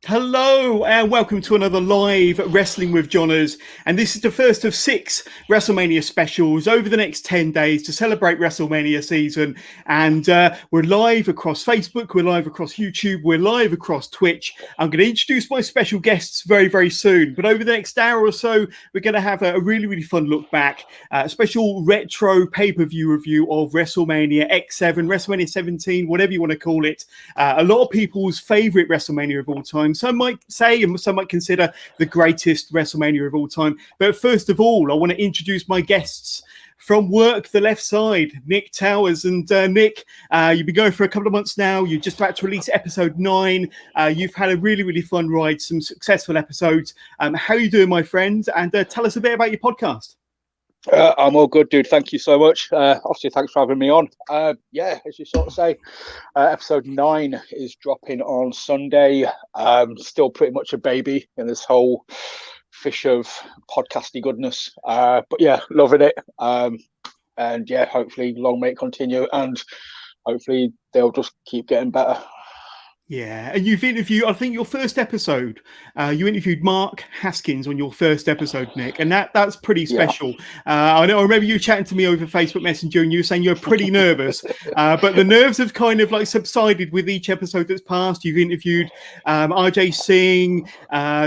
Hello and welcome to another live Wrestling with Johners, and this is the first of 6 WrestleMania specials over the next 10 days to celebrate WrestleMania season. And we're live across Facebook, we're live across YouTube, we're live across Twitch. I'm going to introduce my special guests very, very soon, but over the next hour or so we're going to have a really fun look back, a special retro pay-per-view review of WrestleMania X7, WrestleMania 17, whatever you want to call it. A lot of people's favorite WrestleMania of all time. Some might say, and some might consider, the greatest WrestleMania of all time. But first of all, I want to introduce my guests. From work, the left side, Nik Towers. And Nick, you've been going for a couple of months now. You're just about to release episode 9. You've had a really fun ride, some successful episodes. How are you doing, my friend? And tell us a bit about your podcast. I'm all good, dude. Thank you so much. Obviously, thanks for having me on. Yeah, as you sort of say, episode 9 is dropping on Sunday. Still pretty much a baby in this whole fish of podcasty goodness. But yeah, loving it. And yeah, hopefully long may it continue, and hopefully they'll just keep getting better. Yeah, and you've interviewed, I think your first episode, you interviewed Mark Haskins on your first episode, Nick, and that's pretty special. Yeah. I remember you chatting to me over Facebook Messenger and you were saying you were pretty nervous, but the nerves have kind of like subsided with each episode that's passed. You've interviewed RJ Singh,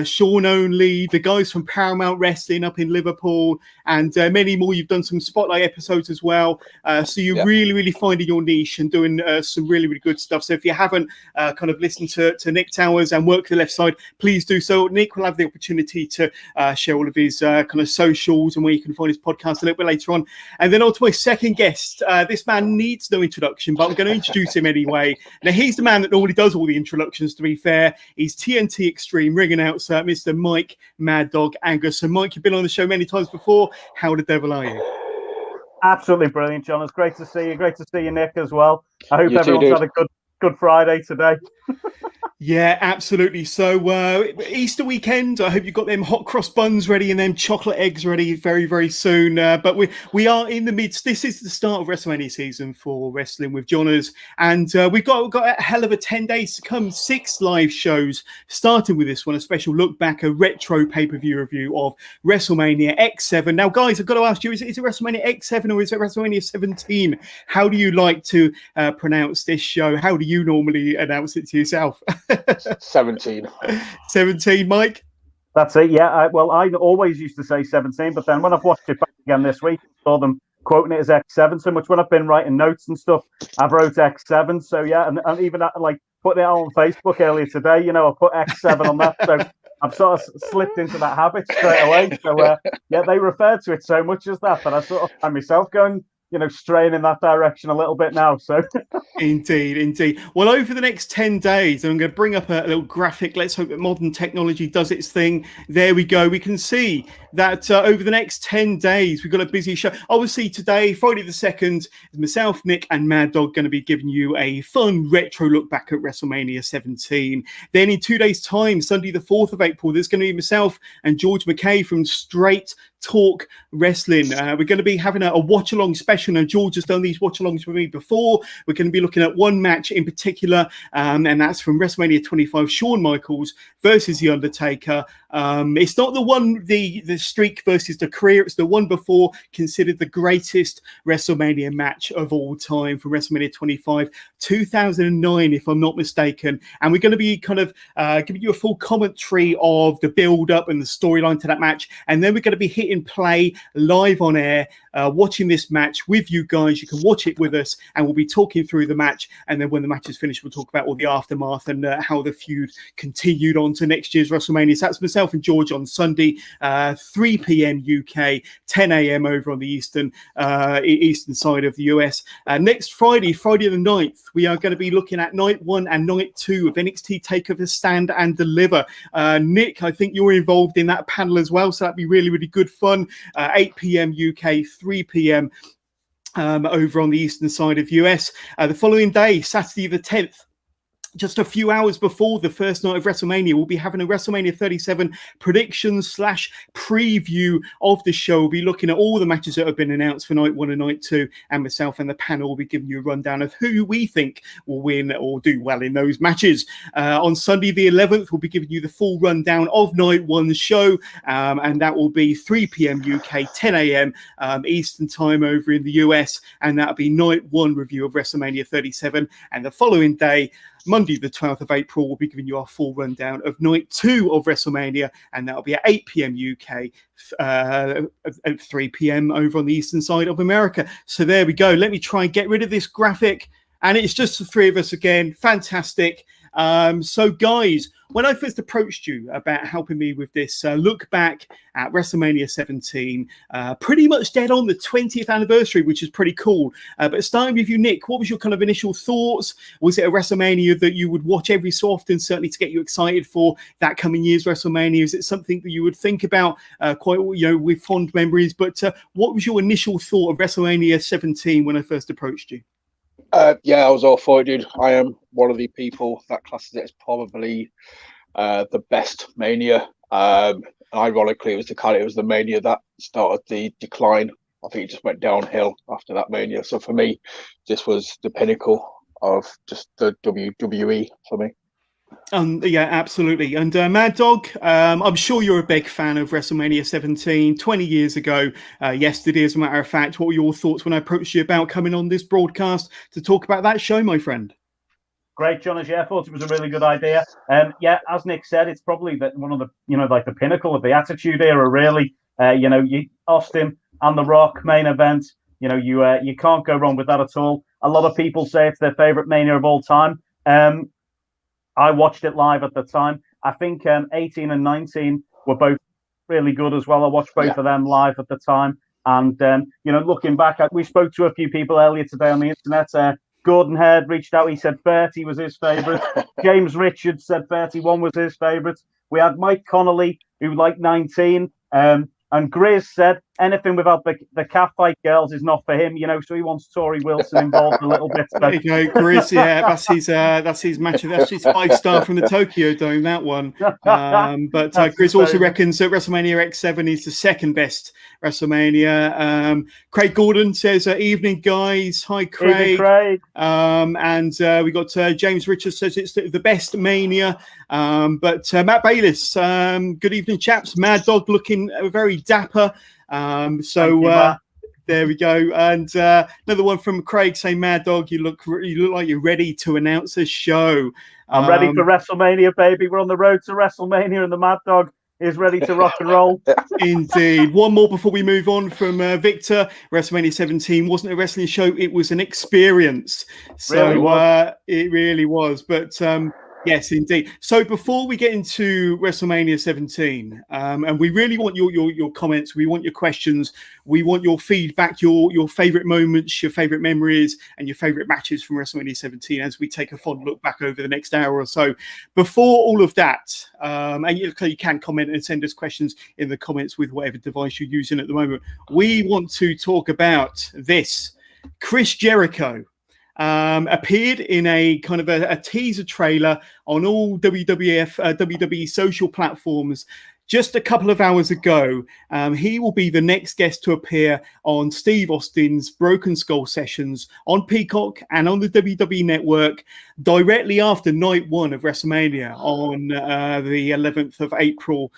Sean Only, the guys from Paramount Wrestling up in Liverpool, and many more. You've done some spotlight episodes as well. So you're really finding your niche and doing some really good stuff. So if you haven't kind of listen to Nik Towers and work the left side, please do so. Nick will have the opportunity to share all of his kind of socials and where you can find his podcast a little bit later on. And then on to my second guest. This man needs no introduction, but I'm going to introduce him anyway. Now, he's the man that normally does all the introductions, to be fair. He's TNT Extreme ring announcer, Mr. Mike Maddog Angus. So, Mike, you've been on the show many times before. How the devil are you? Absolutely brilliant, John. It's great to see you. Great to see you, Nick, as well. I hope everyone's had a good Friday today. Yeah, absolutely. So Easter weekend, I hope you've got them hot cross buns ready and them chocolate eggs ready very soon. But we are in the midst. This is the start of WrestleMania season for Wrestling with Johners, and we've got a hell of a 10 days to come. 6 live shows, starting with this one, a special look back, a retro pay-per-view review of WrestleMania X7. Now, guys, I've got to ask you, is it WrestleMania X7 or is it WrestleMania 17? How do you like to pronounce this show? How do you normally announce it to yourself? 17, Mike. That's it. Yeah. I always used to say 17, but then when I've watched it back again this week, I saw them quoting it as X7 so much. When I've been writing notes and stuff, I've wrote X7. So yeah, and even like putting it on Facebook earlier today, I put X7 on that. So I've sort of slipped into that habit straight away. So yeah, they refer to it so much as that, but I sort of find myself going, straying in that direction a little bit now. So Indeed. Well, over the next 10 days, I'm going to bring up a little graphic. Let's hope that modern technology does its thing. There we go. We can see that over the next 10 days, we've got a busy show. Obviously, today, Friday the 2nd, myself, Nick, and Maddog going to be giving you a fun retro look back at WrestleMania 17. Then in 2 days' time, Sunday the 4th of April, there's going to be myself and George McKay from Straight Talk Wrestling. We're going to be having a watch-along special. Now, George has done these watch-alongs with me before. We're going to be looking at one match in particular, and that's from WrestleMania 25, Shawn Michaels versus The Undertaker. It's not the one, the streak versus the career. It's the one before, considered the greatest WrestleMania match of all time from WrestleMania 25, 2009, if I'm not mistaken. And we're going to be kind of giving you a full commentary of the build-up and the storyline to that match. And then we're going to be hitting play live on air, watching this match with you guys. You can watch it with us, and we'll be talking through the match. And then when the match is finished, we'll talk about all the aftermath and how the feud continued on to next year's WrestleMania. So that's myself and George on Sunday, 3 p.m. UK, 10 a.m. over on the eastern side of the US. Next Friday the 9th, we are going to be looking at night 1 and night 2 of NXT TakeOver Stand and Deliver. Nick, I think you're involved in that panel as well, so that'd be really good fun. 8 p.m. UK, 3 p.m. Over on the eastern side of US. The following day, Saturday the 10th, just a few hours before the first night of WrestleMania, we'll be having a WrestleMania 37 predictions / preview of the show. We'll be looking at all the matches that have been announced for night 1 and night 2, and myself and the panel will be giving you a rundown of who we think will win or do well in those matches. On Sunday the 11th, we'll be giving you the full rundown of night 1's show, and that will be 3 p.m. UK, 10 a.m. Eastern time over in the US, and that'll be night 1 review of WrestleMania 37. And the following day, Monday, the 12th of April, we'll be giving you our full rundown of night 2 of WrestleMania, and that'll be at 8 p.m. UK, at 3 p.m. over on the eastern side of America. So there we go. Let me try and get rid of this graphic, and it's just the three of us again. Fantastic. So guys, when I first approached you about helping me with this look back at WrestleMania 17, pretty much dead on the 20th anniversary, which is pretty cool. But starting with you, Nick, what was your kind of initial thoughts? Was it a WrestleMania that you would watch every so often, certainly to get you excited for that coming year's WrestleMania? Is it something that you would think about quite, with fond memories? But what was your initial thought of WrestleMania 17 when I first approached you? Yeah, I was all for it, dude. I am one of the people that classes it as probably the best Mania. Ironically, it was the Mania that started the decline. I think it just went downhill after that Mania. So for me, this was the pinnacle of just the WWE for me. Yeah, absolutely. And Maddog, I'm sure you're a big fan of WrestleMania 17, 20 years ago, yesterday, as a matter of fact. What were your thoughts when I approached you about coming on this broadcast to talk about that show, my friend? Great, John. I thought it was a really good idea. Yeah, as Nick said, it's probably one of the, like the pinnacle of the Attitude Era, really. Austin and The Rock main event, you can't go wrong with that at all. A lot of people say it's their favorite Mania of all time. I watched it live at the time. I think 18 and 19 were both really good as well. I watched both of them live at the time. And, looking back, we spoke to a few people earlier today on the internet. Gordon Heard reached out. He said 30 was his favourite. James Richards said 31 was his favourite. We had Mike Connolly, who liked 19. And Grizz said anything without the catfight girls is not for him, so he wants Tori Wilson involved a little bit. There you go, Grizz. Yeah, that's his match. That's his 5-star from the Tokyo Dome, that one. But Grizz also reckons that WrestleMania X7 is the second best WrestleMania. Craig Gordon says, evening, guys. Hi, Craig. Evening, Craig. And we got James Richards says it's the best Mania. But Matt Bayliss, good evening, chaps. Maddog looking very dapper. There we go. And another one from Craig saying, Maddog, you look like you're ready to announce a show. I'm ready for WrestleMania, baby. We're on the road to WrestleMania, and the Maddog is ready to rock and roll. Indeed. One more before we move on from Victor. WrestleMania 17 wasn't a wrestling show. It was an experience. So it really was. But yes, indeed. So before we get into WrestleMania 17, and we really want your comments, we want your questions, we want your feedback, your favorite moments, your favorite memories, and your favorite matches from WrestleMania 17 as we take a fond look back over the next hour or so. Before all of that, and you can comment and send us questions in the comments with whatever device you're using at the moment. We want to talk about this. Chris Jericho appeared in a kind of a teaser trailer on all WWE social platforms just a couple of hours ago. He will be the next guest to appear on Steve Austin's Broken Skull sessions on Peacock and on the WWE Network directly after night 1 of WrestleMania on the 11th of April.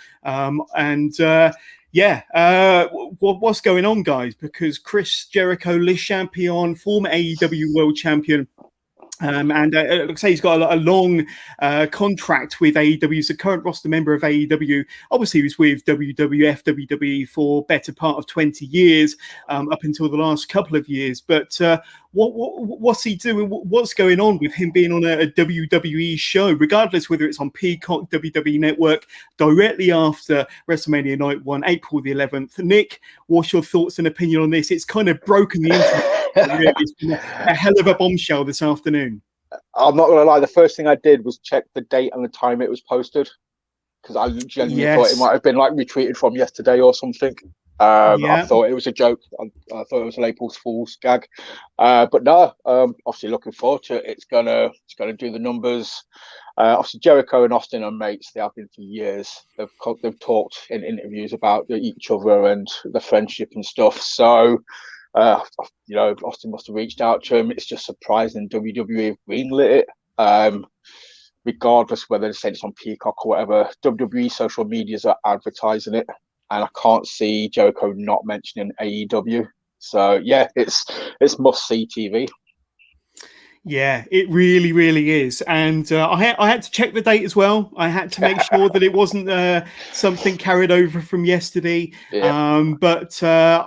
What's going on, guys? Because Chris Jericho, Le Champion, former AEW World Champion, and it looks like he's got a long contract with AEW. He's a current roster member of AEW. Obviously, he was with WWF, WWE for better part of 20 years, up until the last couple of years. But what's he doing? What's going on with him being on a WWE show, regardless whether it's on Peacock, WWE Network, directly after WrestleMania Night 1, April the 11th? Nick, what's your thoughts and opinion on this? It's kind of broken the internet. It's been a hell of a bombshell this afternoon. I'm not going to lie. The first thing I did was check the date and the time it was posted, because I genuinely thought it might have been like retweeted from yesterday or something. I thought it was a joke. I thought it was an April Fool's gag. But no, obviously looking forward to it. It's gonna do the numbers. Obviously Jericho and Austin are mates. They have been for years. They've talked in interviews about each other and the friendship and stuff. So Austin must have reached out to him. It's just surprising WWE have greenlit it. Regardless whether they're saying it's on Peacock or whatever, WWE social medias are advertising it. And I can't see Jericho not mentioning AEW. So yeah, it's must-see TV. Yeah, it really, really is. And I had to check the date as well. I had to make sure that it wasn't something carried over from yesterday. Yeah. But for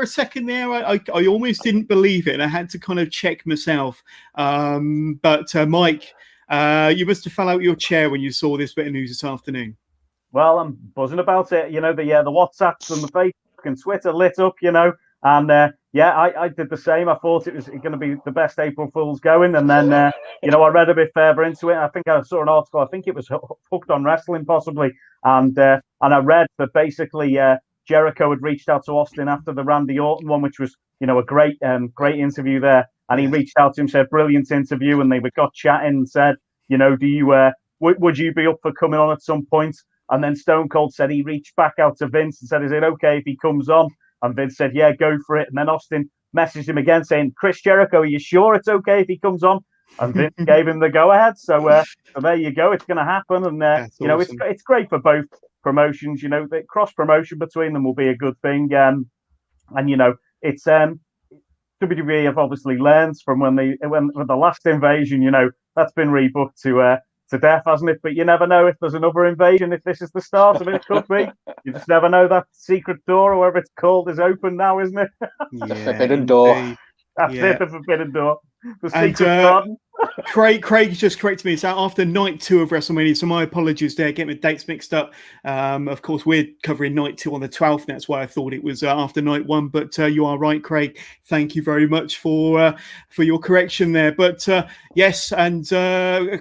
a second there, I almost didn't believe it. I had to kind of check myself. But Mike, you must have fell out of your chair when you saw this bit of news this afternoon. Well, I'm buzzing about it. The WhatsApps and the Facebook and Twitter lit up, and I did the same. I thought it was going to be the best April Fool's going, and then I read a bit further into it. I think I saw an article. I think it was Hooked on Wrestling, possibly, and I read that basically Jericho had reached out to Austin after the Randy Orton one, which was a great interview there, and he reached out to him, said brilliant interview, and they got chatting and said, do you would you be up for coming on at some point? And then Stone Cold said he reached back out to Vince and said, is it okay if he comes on? And Vince said, yeah, go for it. And then Austin messaged him again saying, Chris Jericho, are you sure it's okay if he comes on? And Vince gave him the go-ahead. So there you go. It's going to happen. And, awesome. It's great for both promotions. The cross-promotion between them will be a good thing. It's WWE have obviously learned from when the last invasion, that's been rebooked to death, hasn't it? But you never know if there's another invasion, if this is the start of it. It could be. You just never know. That secret door, or whatever it's called, is open now, isn't it? The forbidden door. That's it, the forbidden door. The secret garden. Craig just corrected me. It's after night 2 of WrestleMania, so my apologies there, getting the dates mixed up. Of course, we're covering night 2 on the 12th. That's why I thought it was after night 1. But you are right, Craig. Thank you very much for your correction there. But yes, and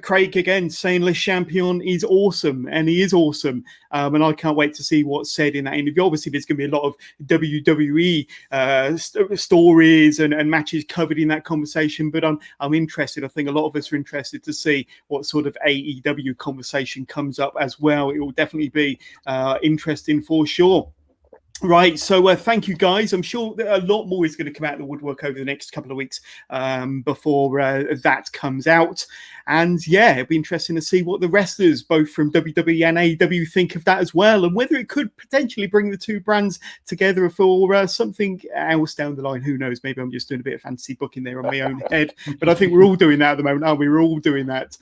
Craig again saying Le Champion is awesome, and he is awesome. And I can't wait to see what's said in that interview. Obviously, there's going to be a lot of WWE stories and matches covered in that conversation. But I'm interested. I think a lot of us are interested to see what sort of AEW conversation comes up as well. It will definitely be interesting for sure. Right, so thank you guys. I'm sure that a lot more is going to come out of the woodwork over the next couple of weeks before that comes out. And yeah, it'll be interesting to see what the wrestlers, both from WWE and AEW, think of that as well, and whether it could potentially bring the two brands together for something else down the line. Who knows? Maybe I'm just doing a bit of fantasy booking there on my own head, but I think we're all doing that at the moment, aren't we? We're all doing that.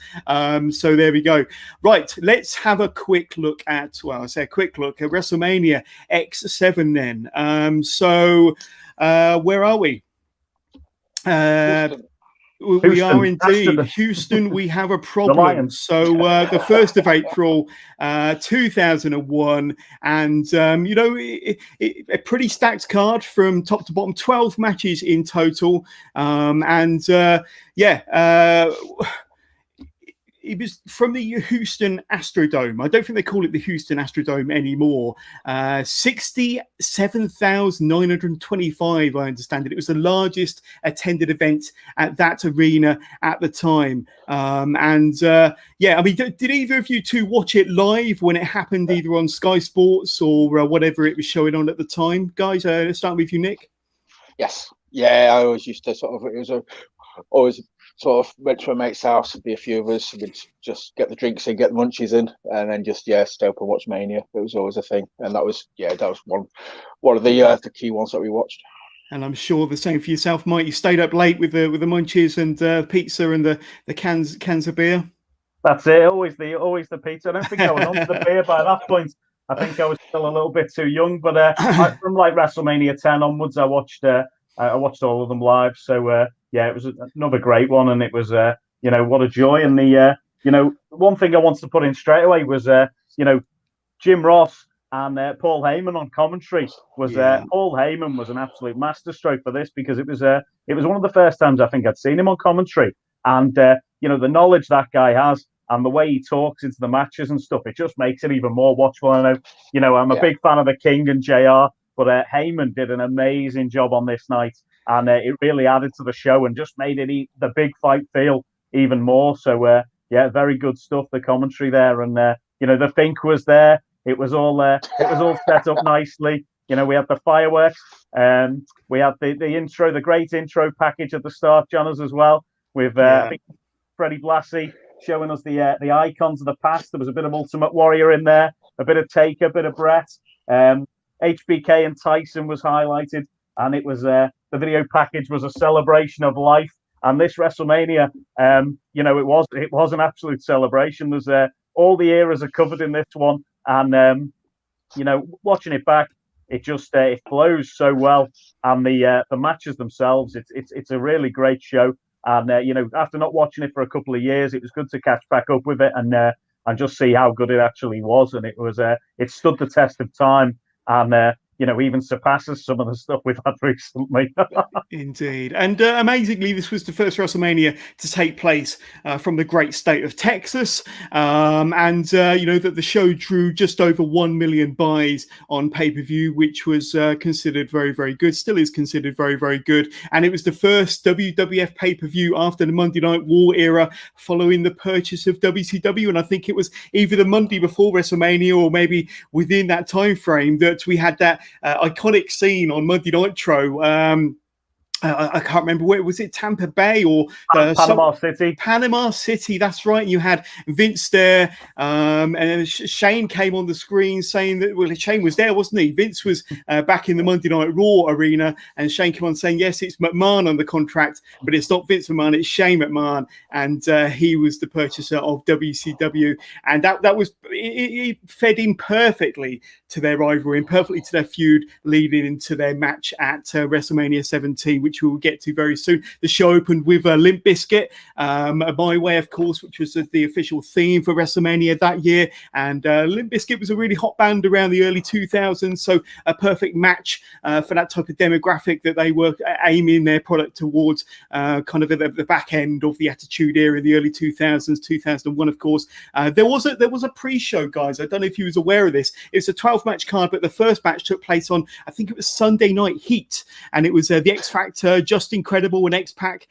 So there we go. Right, let's have a quick look at WrestleMania X7 then. So where are we? Houston. We are indeed. Houston, we have a problem. So the 1st of April, 2001, and, a pretty stacked card from top to bottom, 12 matches in total. It was from the Houston Astrodome. I don't think they call it the Houston Astrodome anymore. 67,925, I understand it. It was the largest attended event at that arena at the time. Did either of you two watch it live when it happened, either on Sky Sports or whatever it was showing on at the time? Guys, let's start with you, Nick. Yes. Yeah, I always used to always went to a mate's house. There'd be a few of us. We'd just get the drinks in, get the munchies in, and then just stay up and watch Mania. It was always a thing, and that was one of the key ones that we watched. And I'm sure the same for yourself, Mike. You stayed up late with the munchies and pizza and the cans of beer. That's it. Always the pizza. I don't think I was on the beer by that point. I think I was still a little bit too young. But from like WrestleMania 10 onwards, I watched all of them live. So. It was another great one, and it was, what a joy. And one thing I wanted to put in straight away was, Jim Ross and Paul Heyman on commentary. Paul Heyman was an absolute masterstroke for this, because it was one of the first times I think I'd seen him on commentary, and the knowledge that guy has and the way he talks into the matches and stuff, it just makes it even more watchable. I know, I'm a big fan of the King and JR, but Heyman did an amazing job on this night, and it really added to the show and just made the big fight feel even more. So, very good stuff. The commentary there, and the Fink was there. It was all set up nicely. We had the fireworks. We had the intro, the great intro package at the start, Johners, as well, with I think Freddie Blassie showing us the icons of the past. There was a bit of Ultimate Warrior in there, a bit of Taker, a bit of Brett. HBK and Tyson was highlighted, and it was the video package was a celebration of life. And this WrestleMania, it was an absolute celebration. There's all the eras are covered in this one, and watching it back, it just it flows so well, and the matches themselves, it's a really great show. And after not watching it for a couple of years, it was good to catch back up with it and just see how good it actually was. And it stood the test of time, and even surpasses some of the stuff we've had recently. Indeed. And amazingly, this was the first WrestleMania to take place from the great state of Texas. That the show drew just over 1 million buys on pay-per-view, which was considered very, very good, still is considered very, very good. And it was the first WWF pay-per-view after the Monday Night War era, following the purchase of WCW. And I think it was either the Monday before WrestleMania or maybe within that time frame that we had that iconic scene on Monday Nitro. I can't remember where was it, Tampa Bay or Panama City. Panama City, that's right. You had Vince there, and Shane came on the screen saying that Shane was there, wasn't he? Vince was back in the Monday Night Raw arena, and Shane came on saying, yes, it's McMahon on the contract, but it's not Vince McMahon, it's Shane McMahon, and he was the purchaser of WCW, and that was it fed in perfectly to their rivalry and perfectly to their feud leading into their match at WrestleMania 17, which we will get to very soon. The show opened with Limp Bizkit, My Way, of course, which was the official theme for WrestleMania that year. And Limp Bizkit was a really hot band around the early 2000s, so a perfect match for that type of demographic that they were aiming their product towards, kind of at the back end of the Attitude Era in the early 2000s, 2001, of course. There was a pre-show, guys. I don't know if you was aware of this. It's a 12-match card, but the first match took place on, I think it was Sunday Night Heat, and it was the X Factor, Just Incredible, and X-Pac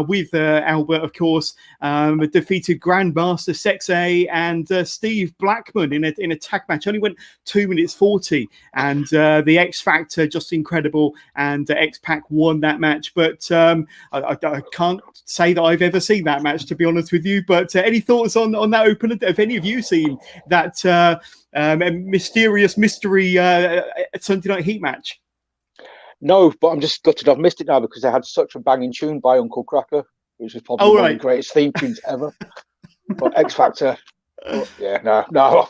with Albert, of course, defeated Grandmaster Sexay and Steve Blackman in a tag match. Only went 2 minutes 40, and the X Factor, Just Incredible, and X-Pac won that match. But I can't say that I've ever seen that match, to be honest with you. But any thoughts on that opener? Have any of you seen that mysterious mystery Sunday Night Heat match? No, but I'm just gutted I've missed it now because they had such a banging tune by Uncle Cracker, which is probably one of the greatest theme tunes ever. But X Factor, no,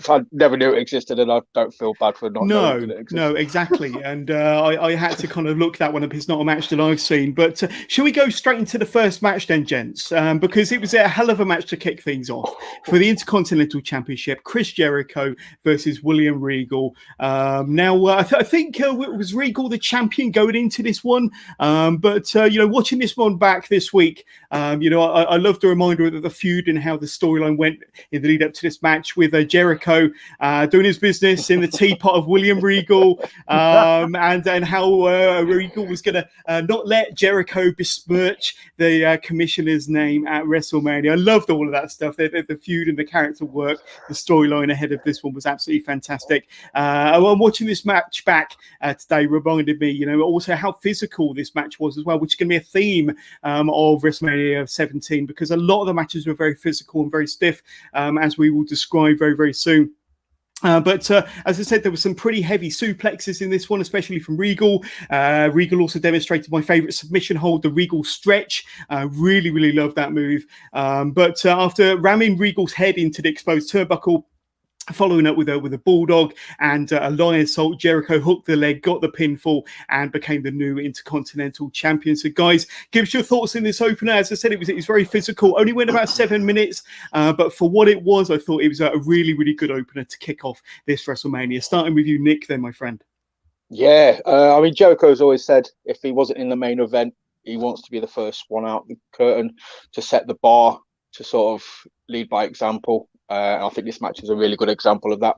I never knew it existed, and I don't feel bad for not knowing it existed. No, exactly. And I had to kind of look that one up. It's not a match that I've seen. But shall we go straight into the first match then, gents? Because it was a hell of a match to kick things off for the Intercontinental Championship. Chris Jericho versus William Regal. I think it was Regal the champion going into this one. But watching this one back this week, I love the reminder of the feud and how the storyline went in the lead up to this match, with Jericho doing his business in the teapot of William Regal, and how Regal was going to not let Jericho besmirch the commissioner's name at WrestleMania. I loved all of that stuff. The feud and the character work, the storyline ahead of this one was absolutely fantastic. I'm watching this match back today reminded me, also how physical this match was as well, which is going to be a theme of WrestleMania 17, because a lot of the matches were very physical and very stiff, as we will describe very, very soon. But as I said, there were some pretty heavy suplexes in this one, especially from Regal. Regal also demonstrated my favorite submission hold, the Regal stretch. Really, really loved that move. But after ramming Regal's head into the exposed turnbuckle, following up with a bulldog and a lion salt, Jericho hooked the leg, got the pinfall, and became the new Intercontinental Champion. So, guys, give us your thoughts in this opener. As I said, it was very physical. Only went about 7 minutes, but for what it was, I thought it was a really, really good opener to kick off this WrestleMania. Starting with you, Nick, then, my friend. Yeah, Jericho's always said if he wasn't in the main event, he wants to be the first one out the curtain to set the bar to sort of lead by example. And I think this match is a really good example of that.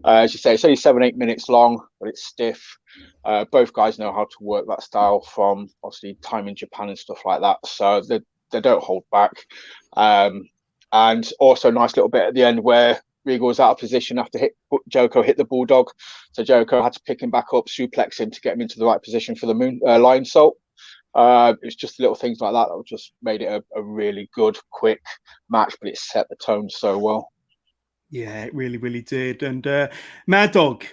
As you say, it's only 7-8 minutes long, but it's stiff. Both guys know how to work that style from obviously time in Japan and stuff like that. So they don't hold back. And also a nice little bit at the end where Regal was out of position after Jericho hit the Bulldog. So Jericho had to pick him back up, suplex him to get him into the right position for the Lion Salt. It's just little things like that that just made it a really good, quick match, but it set the tone so well. Yeah, it really, really did. And Maddog,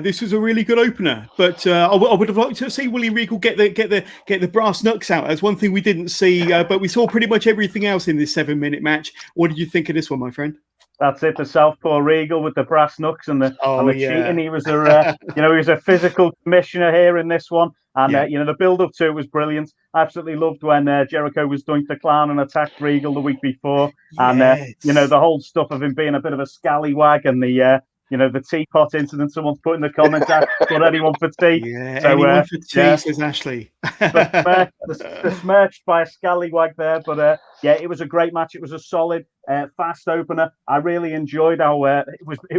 this was a really good opener. But I would have liked to see Willie Regal get the brass knucks out. That's one thing we didn't see, but we saw pretty much everything else in this 7-minute match. What did you think of this one, my friend? That's it, the Southpaw Regal with the brass knucks and the cheating. He was he was a physical commissioner here in this one, and the build up to it was brilliant. I absolutely loved when Jericho was doing the clown and attacked Regal the week before, and the whole stuff of him being a bit of a scallywag and the teapot incident. Someone's put in the comments, "Got anyone for tea?" Yeah, so, anyone for tea, says Ashley. Besmirched by a scallywag there, but it was a great match. It was a solid, fast opener. I really enjoyed how it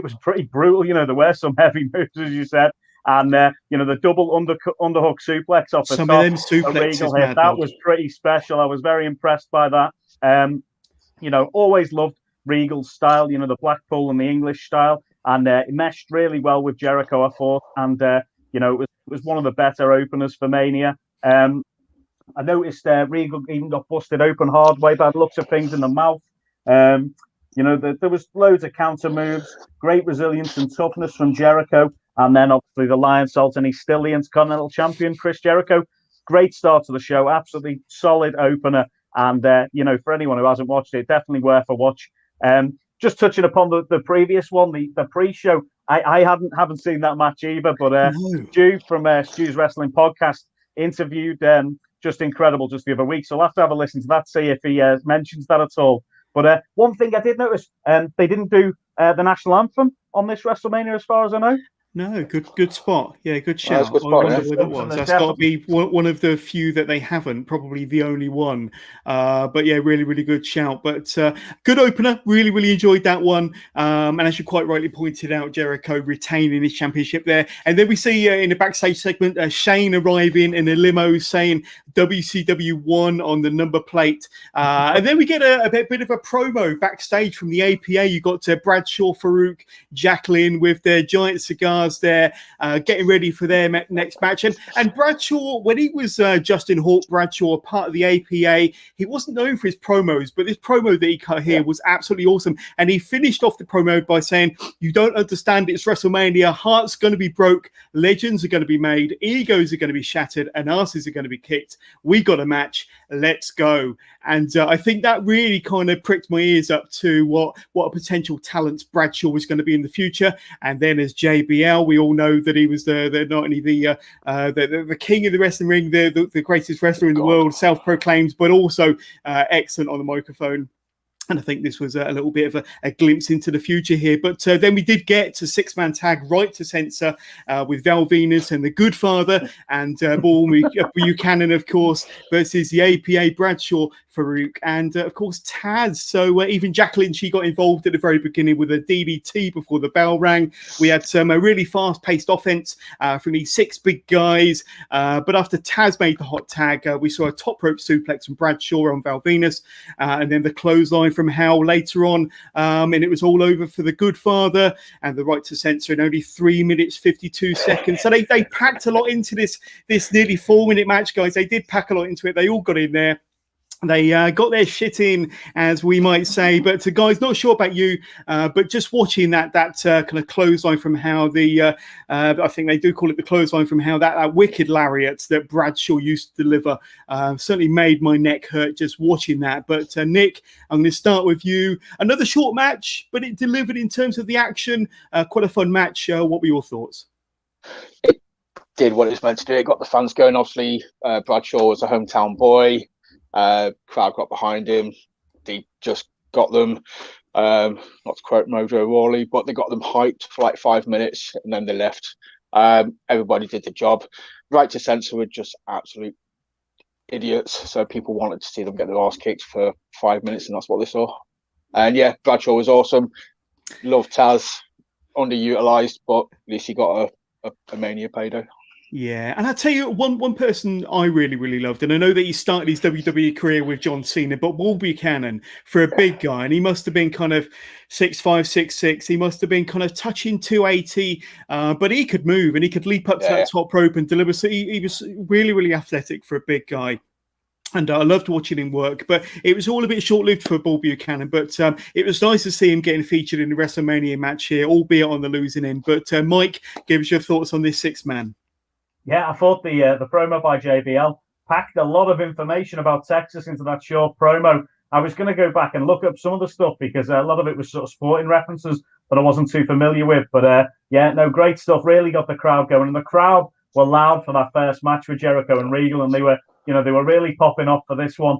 was pretty brutal. There were some heavy moves, as you said, and the double underhook suplex off the some top. Of them suplexes, that was pretty special. I was very impressed by that. Always loved Regal's style. The Blackpool and the English style. And it meshed really well with Jericho, I thought. And, it was one of the better openers for Mania. I noticed Regal even got busted open hard way by the looks of things in the mouth. There was loads of counter moves, great resilience and toughness from Jericho. And then, obviously, the Lion Salt, and he's still the Intercontinental Champion, Chris Jericho. Great start to the show, absolutely solid opener. And, for anyone who hasn't watched it, definitely worth a watch. Just touching upon the previous one, the pre-show, I haven't seen that match either, but Stu from Stu's Wrestling Podcast interviewed Just Incredible just the other week, so I'll have to have a listen to that, see if he mentions that at all. But one thing I did notice, they didn't do the national anthem on this WrestleMania, as far as I know. No, good spot. Yeah, good shout. That's good spot, I wonder what that was. That's got to be one of the few that they haven't, probably the only one. But yeah, really, really good shout. But good opener. Really, really enjoyed that one. And as you quite rightly pointed out, Jericho retaining his championship there. And then we see in the backstage segment, Shane arriving in a limo saying WCW 1 on the number plate. And then we get a bit of a promo backstage from the APA. You got Bradshaw, Farouk, Jacqueline with their giant cigars there, getting ready for their next match. And Bradshaw, when he was Justin Hawk Bradshaw, part of the APA, he wasn't known for his promos, but this promo that he cut here was absolutely awesome. And he finished off the promo by saying, "You don't understand, it's WrestleMania. Hearts going to be broke, legends are going to be made, egos are going to be shattered, and asses are going to be kicked. We got a match. Let's go." And I think that really kind of pricked my ears up to what a potential talent Bradshaw was going to be in the future. And then as JBL, we all know that he was not only the king of the wrestling ring, the greatest wrestler in the world, self-proclaimed, but also excellent on the microphone. And I think this was a little bit of a glimpse into the future here. But then we did get to six-man tag right to censor with Val Venus and the Good Father and Paul Buchanan, of course, versus the APA, Bradshaw, Farouk, and of course Taz. So even Jacqueline, she got involved at the very beginning with a DDT before the bell rang. We had some really fast-paced offense from these six big guys. But after Taz made the hot tag, we saw a top rope suplex from Bradshaw on Val Venus, and then the clothesline from Hal later on, and it was all over for the Good Father and the right to censor in only 3 minutes 52 seconds. So they packed a lot into this nearly 4-minute match, guys. They did pack a lot into it. They all got in there. They got their shit in, as we might say. But guys, not sure about you, but just watching that kind of clothesline from how I think they do call it the clothesline from how that wicked lariat that Bradshaw used to deliver certainly made my neck hurt just watching that. But Nick, I'm going to start with you. Another short match, but it delivered in terms of the action. Quite a fun match. What were your thoughts? It did what it was meant to do. It got the fans going. Obviously, Bradshaw was a hometown boy. Crowd got behind him. They just got them, not to quote Mojo Rawley, but they got them hyped for like 5 minutes and then they left. Everybody did the job. Right to censor were just absolute idiots, so people wanted to see them get their ass kicked for 5 minutes, and that's what they saw. And yeah, Bradshaw was awesome. Love Taz, underutilized, but at least he got a Mania payday. Yeah, and I tell you, one person I really loved, and I know that he started his WWE career with John Cena, but Will Buchanan, for a big guy, and he must have been kind of 6'5", 6'6". He must have been kind of touching 280, but he could move and he could leap up to that top rope and deliver. So he was really athletic for a big guy. And I loved watching him work, but it was all a bit short-lived for Bull Buchanan. But it was nice to see him getting featured in the WrestleMania match here, albeit on the losing end. But Mike, give us your thoughts on this six-man. Yeah, I thought the promo by JBL packed a lot of information about Texas into that short promo. I was going to go back and look up some of the stuff because a lot of it was sort of sporting references that I wasn't too familiar with. But yeah, no, great stuff. Really got the crowd going, and the crowd were loud for that first match with Jericho and Regal, and they were really popping off for this one.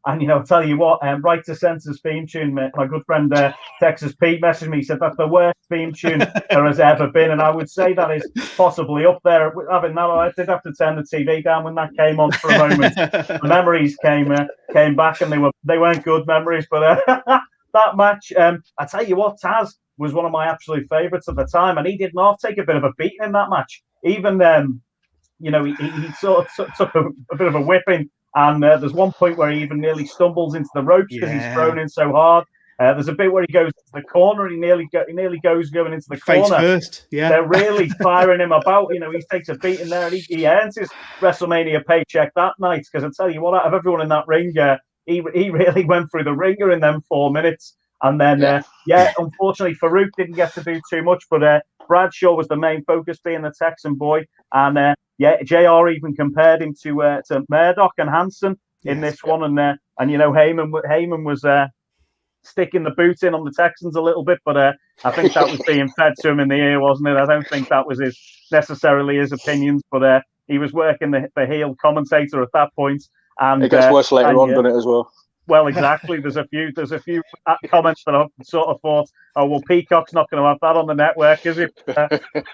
And you know, I'll tell you what, Right to Censor's theme tune, my good friend Texas Pete messaged me, he said that's the worst theme tune there has ever been, and I would say that is possibly up there. Having that, I did have to turn the TV down when that came on for a moment. The memories came back, and they weren't good memories, but that match, I tell you what, Taz was one of my absolute favourites at the time, and he did not take a bit of a beating in that match. Even you know, he sort of took a bit of a whipping. And there's one point where he even nearly stumbles into the ropes because he's thrown in so hard. There's a bit where he goes to the corner. He nearly goes going into the Face corner. First, yeah. They're really firing him about. You know, he takes a beating there, and he earns his WrestleMania paycheck that night. Because I tell you what, out of everyone in that ring, he really went through the ringer in them 4 minutes. And then, unfortunately, Farouk didn't get to do too much, but Bradshaw was the main focus, being the Texan boy. And JR even compared him to Maddog and Hansen in this one. And you know, Heyman was sticking the boot in on the Texans a little bit, but I think that was being fed to him in the ear, wasn't it? I don't think that was necessarily his opinions, but he was working the heel commentator at that point. And it gets worse later on, doesn't it, as well? Well, exactly. There's a few comments that I've sort of thought, oh well, Peacock's not going to have that on the network, is it?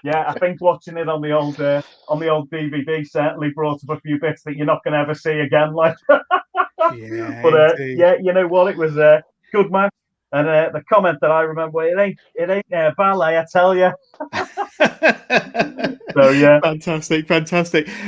Yeah, I think watching it on the old DVD certainly brought up a few bits that you're not going to ever see again. Like, but you know what? It was a good match. And the comment that I remember, it ain't ballet, I tell you. So yeah, fantastic.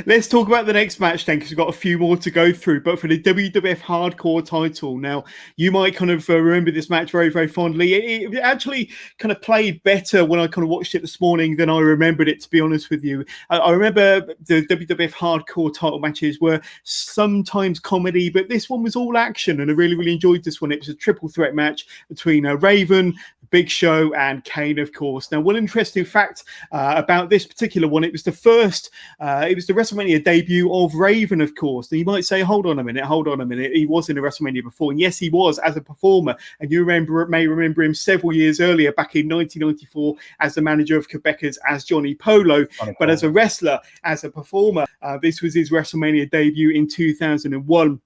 Let's talk about the next match then, because we've got a few more to go through. But for the WWF Hardcore Title, now you might kind of remember this match very fondly. It actually kind of played better when I kind of watched it this morning than I remembered it, to be honest with you. I remember the WWF Hardcore Title matches were sometimes comedy, but this one was all action, and I really enjoyed this one. It was a triple threat match between Raven, Big Show, and Kane, of course. Now, one interesting fact about this particular one, it was the WrestleMania debut of Raven, of course. Now, you might say, hold on a minute, he was in a WrestleMania before. And yes, he was, as a performer. And you may remember him several years earlier, back in 1994, as the manager of Quebecers as Johnny Polo. But as a wrestler, as a performer, this was his WrestleMania debut in 2001.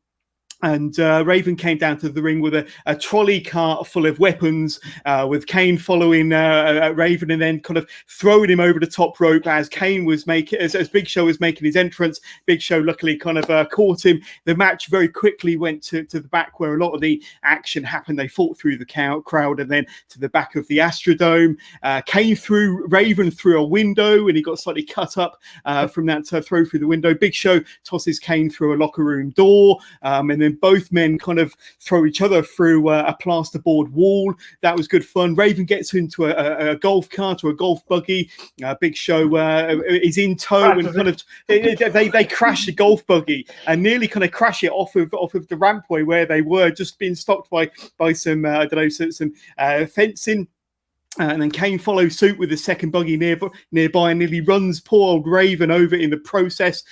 And Raven came down to the ring with a trolley cart full of weapons, with Kane following Raven, and then kind of throwing him over the top rope as Kane was as Big Show was making his entrance. Big Show luckily kind of caught him. The match very quickly went to the back where a lot of the action happened. They fought through the crowd and then to the back of the Astrodome. Kane threw Raven through a window, and he got slightly cut up from that throw through the window. Big Show tosses Kane through a locker room door, and then both men kind of throw each other through a plasterboard wall. That was good fun. Raven gets into a golf cart or a golf buggy. Big Show is in tow, and kind of they crash the golf buggy and nearly kind of crash it off of the rampway where they were, just being stopped by some some fencing. And then Kane follows suit with the second buggy nearby and nearly runs poor old Raven over in the process.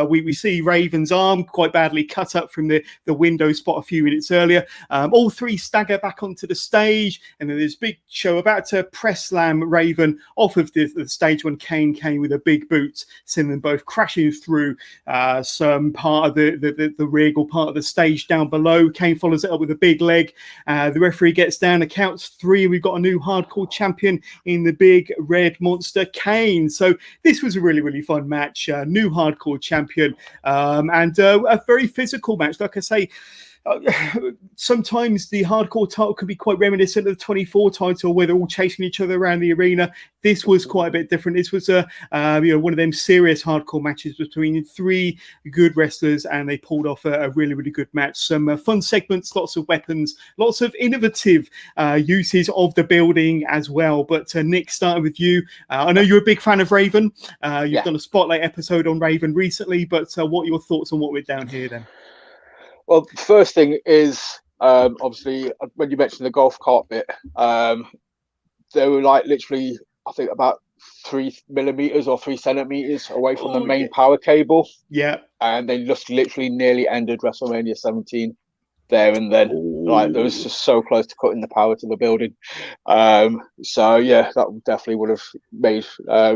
We see Raven's arm quite badly cut up from the window spot a few minutes earlier. All three stagger back onto the stage, and then there's Big Show about to press slam Raven off of the stage when Kane came with a big boot, sending them both crashing through some part of the Regal part of the stage down below. Kane follows it up with a big leg. The referee gets down, and counts three. We've got a new hardcore champion in the big red monster Kane. So this was a really fun match. New hardcore champion, and a very physical match. Like I say, sometimes the hardcore title can be quite reminiscent of the 24 title, where they're all chasing each other around the arena. This was quite a bit different. This was one of them serious hardcore matches between three good wrestlers, and they pulled off a really, really good match. Some fun segments, lots of weapons, lots of innovative uses of the building as well. But Nick, starting with you, I know you're a big fan of Raven. You've done a spotlight episode on Raven recently, but what are your thoughts on what we're down here then? Well, first thing is, obviously, when you mentioned the golf cart bit, they were like literally, I think, about 3 millimeters or 3 centimeters away from the main power cable. Yeah. And they just literally nearly ended WrestleMania 17 there and then. Like, it was just so close to cutting the power to the building. So, yeah, that definitely would have made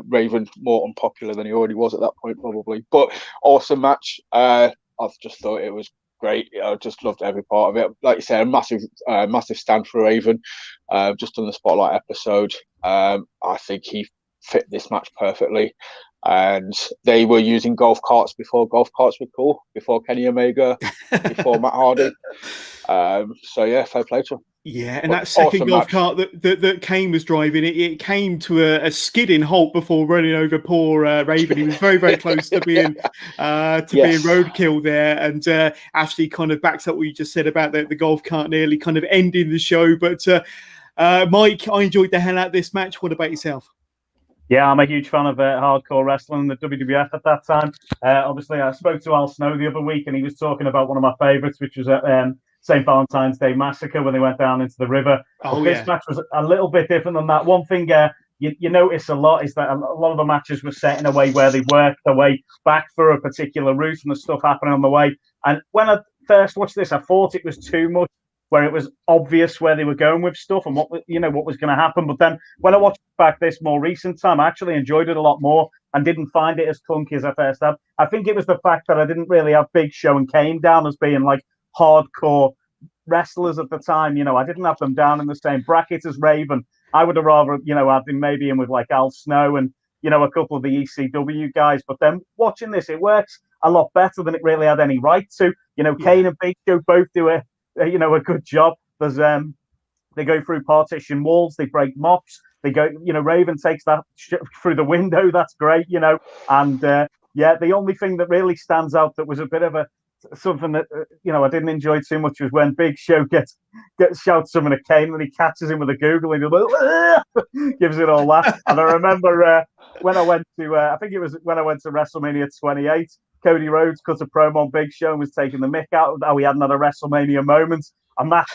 Raven more unpopular than he already was at that point, probably. But awesome match. I just thought it was great. I just loved every part of it. Like you said, a massive stand for Raven. Just on the spotlight episode, I think he fit this match perfectly. And they were using golf carts before golf carts were cool, before Kenny Omega, before Matt Hardy. So yeah, fair play to him. Yeah, and that second golf cart that Kane was driving, it came to a skidding halt before running over poor Raven. He was very, very close to being being roadkill there. And Ashley kind of backs up what you just said about the golf cart nearly kind of ending the show. But Mike, I enjoyed the hell out of this match. What about yourself? Yeah, I'm a huge fan of hardcore wrestling, the WWF at that time. Obviously, I spoke to Al Snow the other week, and he was talking about one of my favourites, which was St. Valentine's Day Massacre, when they went down into the river. This match was a little bit different than that. One thing you notice a lot is that a lot of the matches were set in a way where they worked their way back for a particular route and the stuff happening on the way. And when I first watched this, I thought it was too much, where it was obvious where they were going with stuff and what was going to happen. But then when I watched back this more recent time, I actually enjoyed it a lot more and didn't find it as clunky as I first had. I think it was the fact that I didn't really have Big Show and Kane down as being like hardcore wrestlers at the time. I didn't have them down in the same bracket as Raven. I would have rather, had them maybe in with like Al Snow and, a couple of the ECW guys. But then watching this, it works a lot better than it really had any right to. Kane and Big Show both do a good job. There's they go through partition walls, they break mops, they go, Raven takes that through the window. That's great, and the only thing that really stands out that was a bit of something that I didn't enjoy too much was when Big Show gets shouts something at Kane and he catches him with a Google and he gives it all that. And I remember when I went to I think it was when I went to WrestleMania 28, Cody Rhodes cut a promo on Big Show and was taking the mick out of how he hadn't had a WrestleMania moment. And that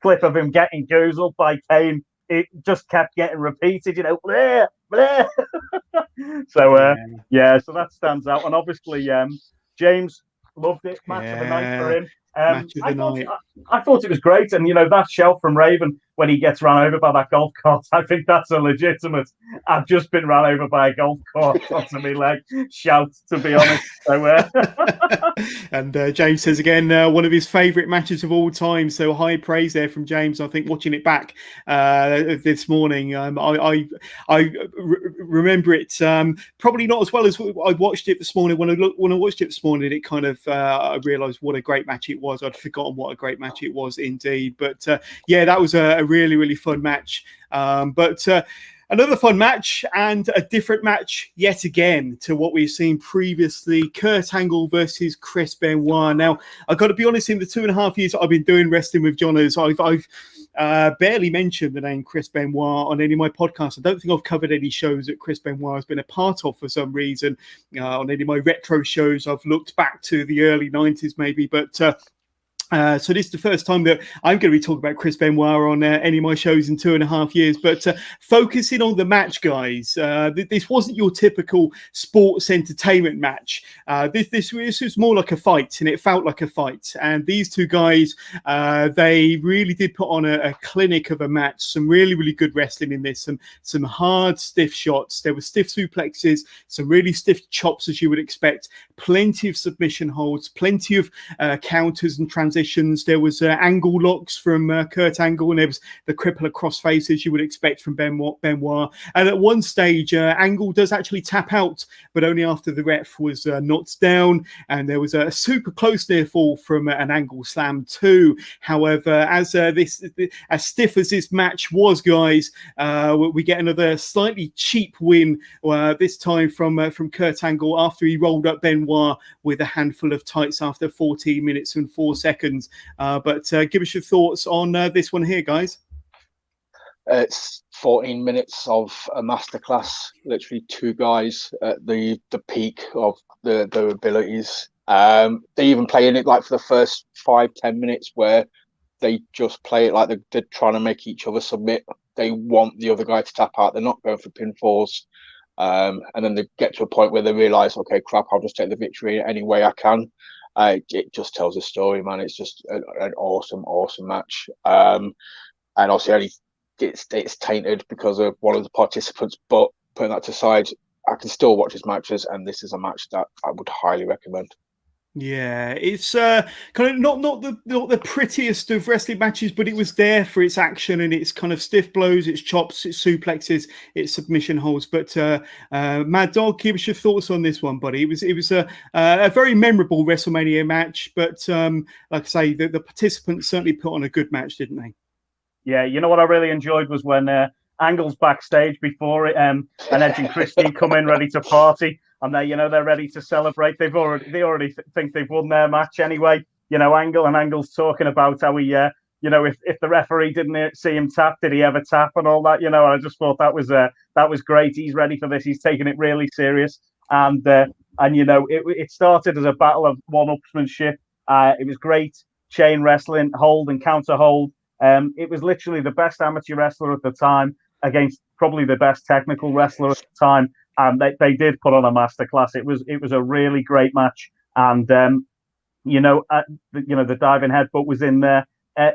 clip of him getting goozled by Kane, it just kept getting repeated, bleh, bleh. So, so that stands out. And obviously, James loved it. Match of the night for him. I thought it was great. And, that shout from Raven when he gets run over by that golf cart, I think that's a legitimate, I've just been run over by a golf cart onto me leg shout, to be honest. So, and James says again, one of his favourite matches of all time. So high praise there from James. I think watching it back this morning, I remember it probably not as well as I watched it this morning. When I watched it this morning, it kind of I realised what a great match it was. I'd forgotten what a great match it was indeed. But that was a really, really fun match. But another fun match and a different match yet again to what we've seen previously. Kurt Angle versus Chris Benoit. Now, I've got to be honest, in the 2.5 years I've been doing wrestling with Johners, I've barely mentioned the name Chris Benoit on any of my podcasts. I don't think I've covered any shows that Chris Benoit has been a part of for some reason. On any of my retro shows, I've looked back to the early 90s maybe, but so this is the first time that I'm going to be talking about Chris Benoit on any of my shows in 2.5 years. But focusing on the match, guys, this wasn't your typical sports entertainment match. This was more like a fight, and it felt like a fight. And these two guys, they really did put on a clinic of a match. Some really, really good wrestling in this. Some hard, stiff shots. There were stiff suplexes, some really stiff chops, as you would expect. Plenty of submission holds, plenty of counters and transitions transitions. There was angle locks from Kurt Angle, and there was the crippler crossface as you would expect from Benoit. And at one stage, Angle does actually tap out, but only after the ref was knocked down. And there was a super close near fall from an Angle slam too. However, as stiff as this match was, guys, we get another slightly cheap win this time from Kurt Angle after he rolled up Benoit with a handful of tights after 14 minutes and 4 seconds. But give us your thoughts on this one here, guys. It's 14 minutes of a masterclass. Literally two guys at the peak of their abilities. They even play in it like for the first 5-10 minutes where they just play it like they're trying to make each other submit. They want the other guy to tap out. They're not going for pinfalls. And then they get to a point where they realise, okay, crap, I'll just take the victory any way I can. It just tells a story, man. It's just an awesome, awesome match. And obviously it's tainted because of one of the participants, but putting that aside, I can still watch his matches, and this is a match that I would highly recommend. Yeah, it's kind of not the prettiest of wrestling matches, but it was there for its action and its kind of stiff blows, its chops, its suplexes, its submission holds. But Mad Dog, give us your thoughts on this one, buddy. It was a very memorable WrestleMania match, but like I say, the participants certainly put on a good match, didn't they? Yeah, you know what I really enjoyed was when Angle's backstage before it, and Edge and Christine come in ready to party. And they're ready to celebrate. They already think they've won their match anyway. Angle's talking about how he, if the referee didn't see him tap, did he ever tap and all that? And I just thought that was great. He's ready for this. He's taking it really serious. And it started as a battle of one-upsmanship. It was great chain wrestling, hold and counter hold. It was literally the best amateur wrestler at the time against probably the best technical wrestler at the time. And they did put on a masterclass. It was a really great match, and the diving headbutt was in there.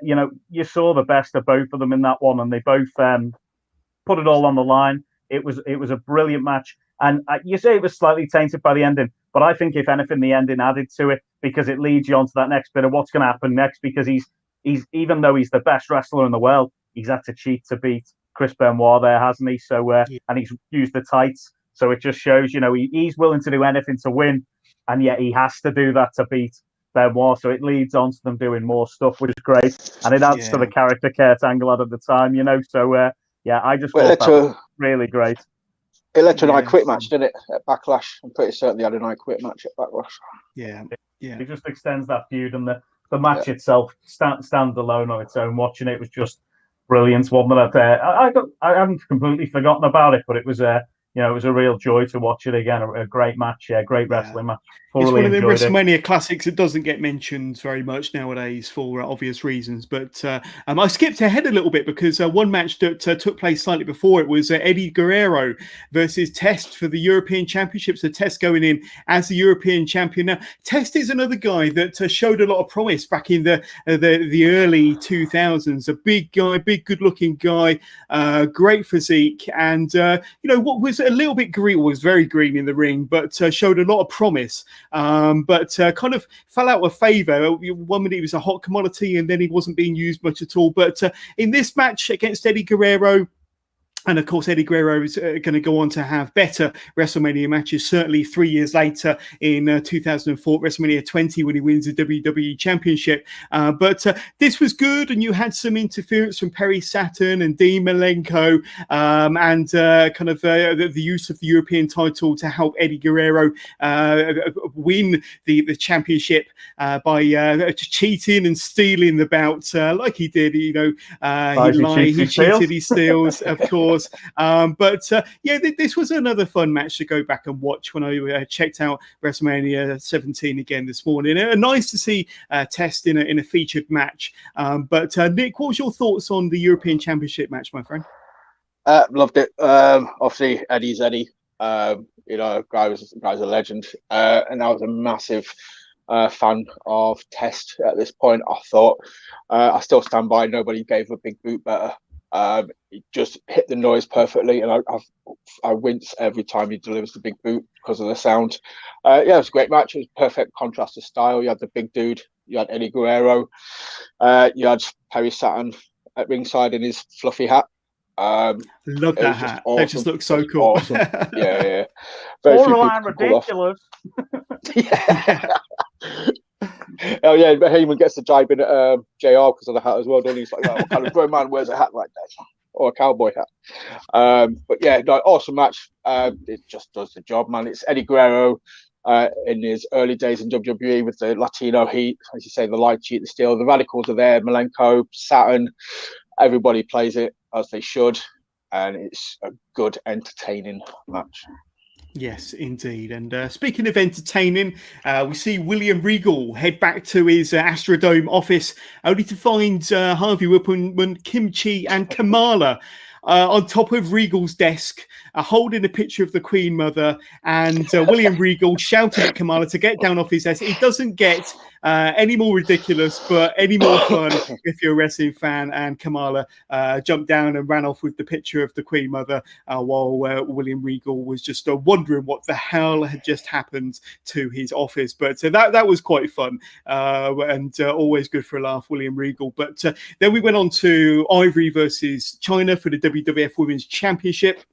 You saw the best of both of them in that one, and they both put it all on the line. It was a brilliant match, and you say it was slightly tainted by the ending, but I think if anything, the ending added to it because it leads you on to that next bit of what's going to happen next. Because he's even though he's the best wrestler in the world, he's had to cheat to beat Chris Benoit there, hasn't he? So and he's used the tights. So it just shows, he's willing to do anything to win, and yet he has to do that to beat Benoit. So it leads on to them doing more stuff, which is great, and it adds to the character Kurt Angle had at the time, So I just thought that was really great. It led to an I Quit match, didn't it? At Backlash, I'm pretty certain they had an I Quit match at Backlash. Yeah. It just extends that feud, and the match itself stands alone on its own. Watching it was just brilliant. One that I haven't completely forgotten about it, but it was it was a real joy to watch it again. A great match, great wrestling match. It's one of the WrestleMania classics. It doesn't get mentioned very much nowadays for obvious reasons. But I skipped ahead a little bit because one match that took place slightly before it was Eddie Guerrero versus Test for the European Championship. So Test going in as the European champion. Now, Test is another guy that showed a lot of promise back in the early 2000s. A big guy, big good-looking guy, great physique, and what was a little bit green, was very green in the ring, but showed a lot of promise. But kind of fell out of favour. 1 minute he was a hot commodity, and then he wasn't being used much at all. But in this match against Eddie Guerrero, and of course, Eddie Guerrero is going to go on to have better WrestleMania matches, certainly 3 years later in 2004, WrestleMania 20, when he wins the WWE Championship. But this was good, and you had some interference from Perry Saturn and Dean Malenko, and kind of the use of the European title to help Eddie Guerrero win the championship by cheating and stealing the belt like he did. He cheated, he steals, of course. This was another fun match to go back and watch when I checked out WrestleMania 17 again this morning. Nice to see Test in a featured match. But Nick, what was your thoughts on the European Championship match, my friend? Loved it. Obviously, Eddie's Eddie. Guy was a legend, and I was a massive fan of Test at this point. I thought I still stand by. Nobody gave a big boot better. He just hit the noise perfectly, and I wince every time he delivers the big boot because of the sound. It was a great match. It was perfect contrast of style. You had the big dude You had Eddie Guerrero. You had Perry Saturn at ringside in his fluffy hat. Love that hat. Awesome. That just looks so cool. Awesome. Yeah. Very borderline ridiculous. Yeah. Oh yeah, but Heyman gets the jibe in at JR because of the hat as well, doesn't he? He's like, what kind of grown man wears a hat like that? Or a cowboy hat. But yeah, no, awesome match. It just does the job, man. It's Eddie Guerrero in his early days in WWE with the Latino heat, as you say, the light heat, the steel. The Radicals are there, Malenko, Saturn. Everybody plays it as they should, and it's a good, entertaining match. Yes, indeed. And speaking of entertaining, we see William Regal head back to his Astrodome office, only to find Harvey Whippleman, Kimchi and Kamala on top of Regal's desk, holding a picture of the Queen Mother, and William Regal shouting at Kamala to get down off his desk. It doesn't get any more ridiculous, but any more fun if you're a wrestling fan. And Kamala jumped down and ran off with the picture of the Queen Mother while William Regal was just wondering what the hell had just happened to his office. But that was quite fun and always good for a laugh, William Regal. But then we went on to Ivory versus China for the WWF Women's Championship.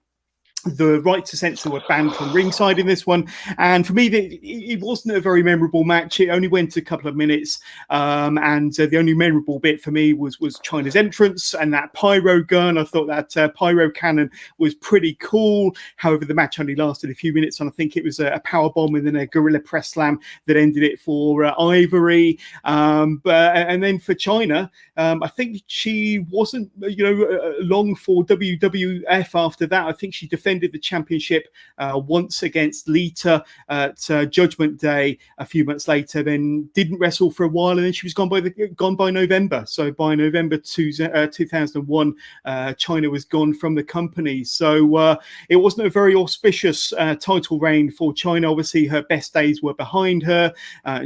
The right to censor were banned from ringside in this one, and for me it wasn't a very memorable match. It only went a couple of minutes, and the only memorable bit for me was China's entrance and that pyro gun. I thought that pyro cannon was pretty cool. However, the match only lasted a few minutes, and I think it was a power bomb and then a gorilla press slam that ended it for Ivory. And then for China, I think she wasn't long for WWF after that. I think she defended the championship once against Lita at Judgment Day a few months later, then didn't wrestle for a while, and then she was gone by November. So by November 2001, China was gone from the company. So it wasn't a very auspicious title reign for China. Obviously, her best days were behind her.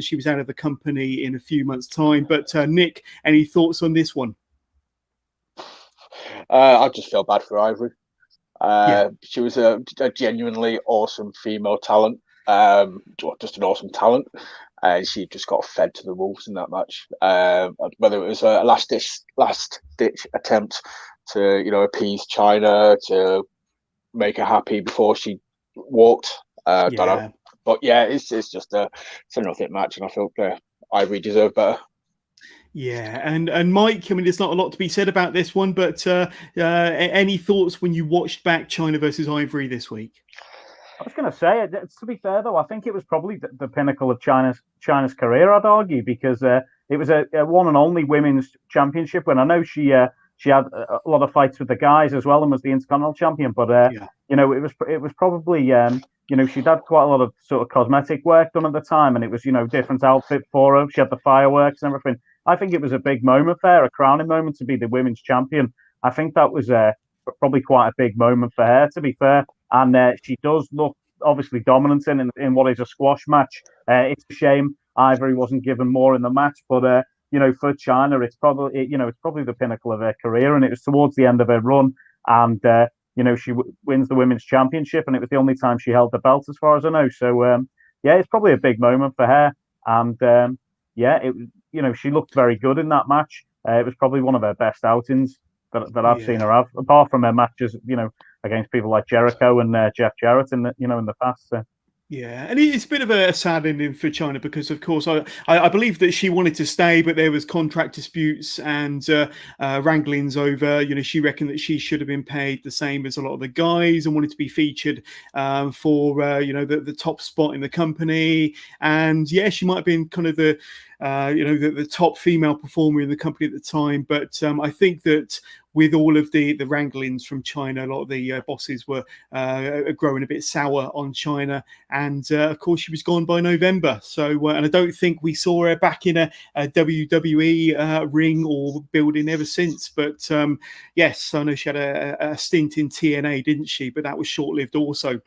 She was out of the company in a few months' time. But Nick, any thoughts on this one? I just feel bad for Ivory. She was a genuinely awesome female talent, just an awesome talent, and she just got fed to the wolves in that match. Whether it was a last ditch attempt to appease China, to make her happy before she walked, don't know. But yeah, it's just a nothing match, and I felt Ivory deserved better. Yeah, and Mike, I mean, there's not a lot to be said about this one, but any thoughts when you watched back China versus Ivory this week? I was going to say, to be fair though, I think it was probably the pinnacle of China's career, I'd argue, because it was a one and only women's championship. When I know she had a lot of fights with the guys as well and was the Intercontinental champion, but it was probably she'd had quite a lot of sort of cosmetic work done at the time, and it was different outfit for her. She had the fireworks and everything. I think it was a big moment for her, a crowning moment to be the women's champion. I think that was probably quite a big moment for her, to be fair. And she does look obviously dominant in what is a squash match. It's a shame Ivory wasn't given more in the match, but for China, it's probably the pinnacle of her career, and it was towards the end of her run, and she wins the women's championship, and it was the only time she held the belt, as far as I know. So it's probably a big moment for her, and she looked very good in that match. It was probably one of her best outings that I've seen her have, apart from her matches, against people like Jericho and Jeff Jarrett in the past. So. Yeah, and it's a bit of a sad ending for China because, of course, I believe that she wanted to stay, but there was contract disputes and wranglings over. She reckoned that she should have been paid the same as a lot of the guys and wanted to be featured for the top spot in the company. And yeah, she might have been kind of the top female performer in the company at the time. But I think that with all of the wranglings from China, a lot of the bosses were growing a bit sour on China. And of course, she was gone by November. So, and I don't think we saw her back in a WWE ring or building ever since. But yes, I know she had a stint in TNA, didn't she? But that was short-lived also.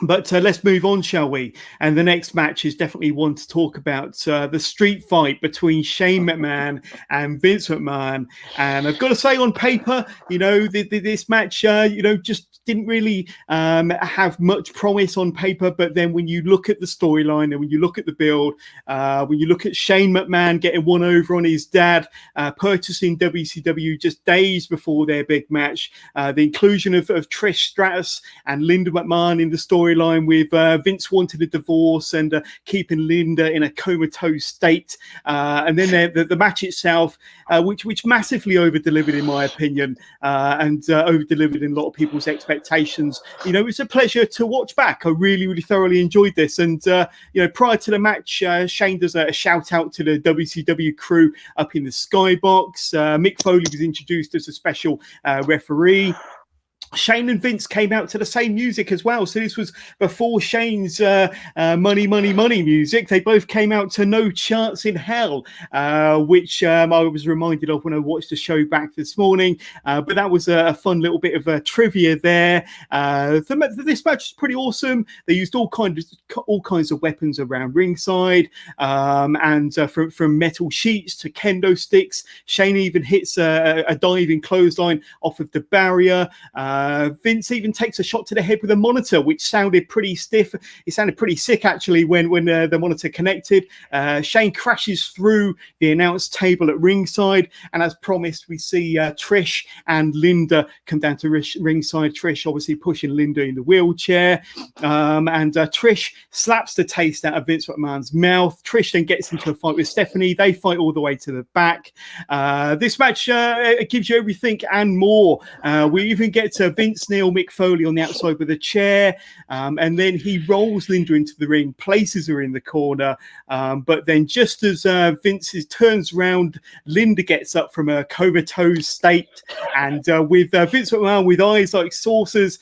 But let's move on, shall we? And the next match is definitely one to talk about, the street fight between Shane McMahon and Vince McMahon. And I've got to say, on paper, this match, just didn't really have much promise on paper. But then when you look at the storyline and when you look at the build, when you look at Shane McMahon getting one over on his dad, purchasing WCW just days before their big match, the inclusion of Trish Stratus and Linda McMahon in the storyline with Vince wanted a divorce and keeping Linda in a comatose state, and then the match itself, which massively over-delivered in my opinion, and over-delivered in a lot of people's expectations. It's a pleasure to watch back. I really, really thoroughly enjoyed this. And prior to the match, Shane does a shout out to the WCW crew up in the skybox. Mick Foley was introduced as a special referee. Shane and Vince came out to the same music as well. So this was before Shane's Money, Money, Money music. They both came out to No Chance in Hell, which I was reminded of when I watched the show back this morning. But that was a fun little bit of trivia there. This match is pretty awesome. They used all kinds of weapons around ringside, and from metal sheets to kendo sticks. Shane even hits a diving clothesline off of the barrier. Vince even takes a shot to the head with a monitor, which sounded pretty stiff. It sounded pretty sick, actually, when the monitor connected. Shane crashes through the announce table at ringside, and as promised, we see Trish and Linda come down to ringside. Trish obviously pushing Linda in the wheelchair, and Trish slaps the taste out of Vince McMahon's mouth. Trish then gets into a fight with Stephanie. They fight all the way to the back. This match gives you everything and more. We even get to Vince Neil Mick Foley on the outside with a chair, and then he rolls Linda into the ring, places her in the corner, but then just as Vince turns around, Linda gets up from a comatose state, and with Vince McMahon with eyes like saucers,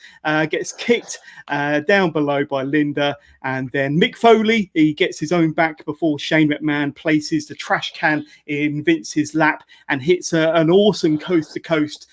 gets kicked down below by Linda, and then Mick Foley, he gets his own back before Shane McMahon places the trash can in Vince's lap and hits an awesome coast to coast,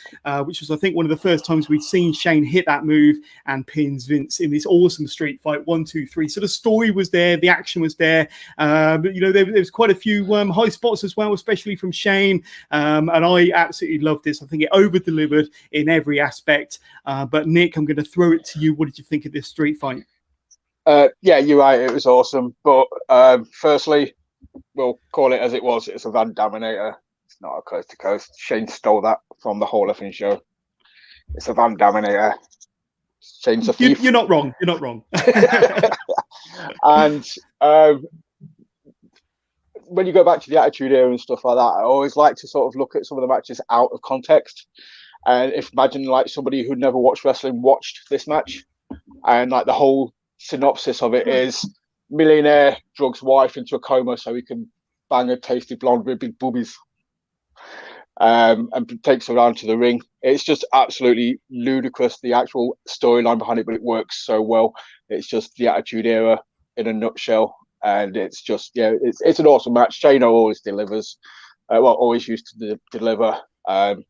which was, I think, one of the first times we'd seen Shane hit that move, and pins Vince in this awesome street fight. 1, 2, 3. So the story was there, the action was there, but there was quite a few high spots as well, especially from Shane, and I absolutely loved this. I think it over delivered in every aspect. But Nick, I'm going to throw it to you. What did you think of this street fight? Yeah, you're right. It was awesome. But firstly, we'll call it as it was. It's a Van Daminator. It's not a coast to coast. Shane stole that from the whole effing show. It's a Van Daminator. Shane's a thief. You're not wrong. You're not wrong. And when you go back to the Attitude Era and stuff like that, I always like to sort of look at some of the matches out of context. And if imagine like somebody who'd never watched wrestling watched this match, and like the whole synopsis of it is millionaire drugs wife into a coma so he can bang a tasty blonde with big boobies, and takes her around to the ring. It's just absolutely ludicrous, the actual storyline behind it, but it works so well. It's just the Attitude Era in a nutshell, and it's just, yeah, it's an awesome match. Shane always delivers, always used to deliver.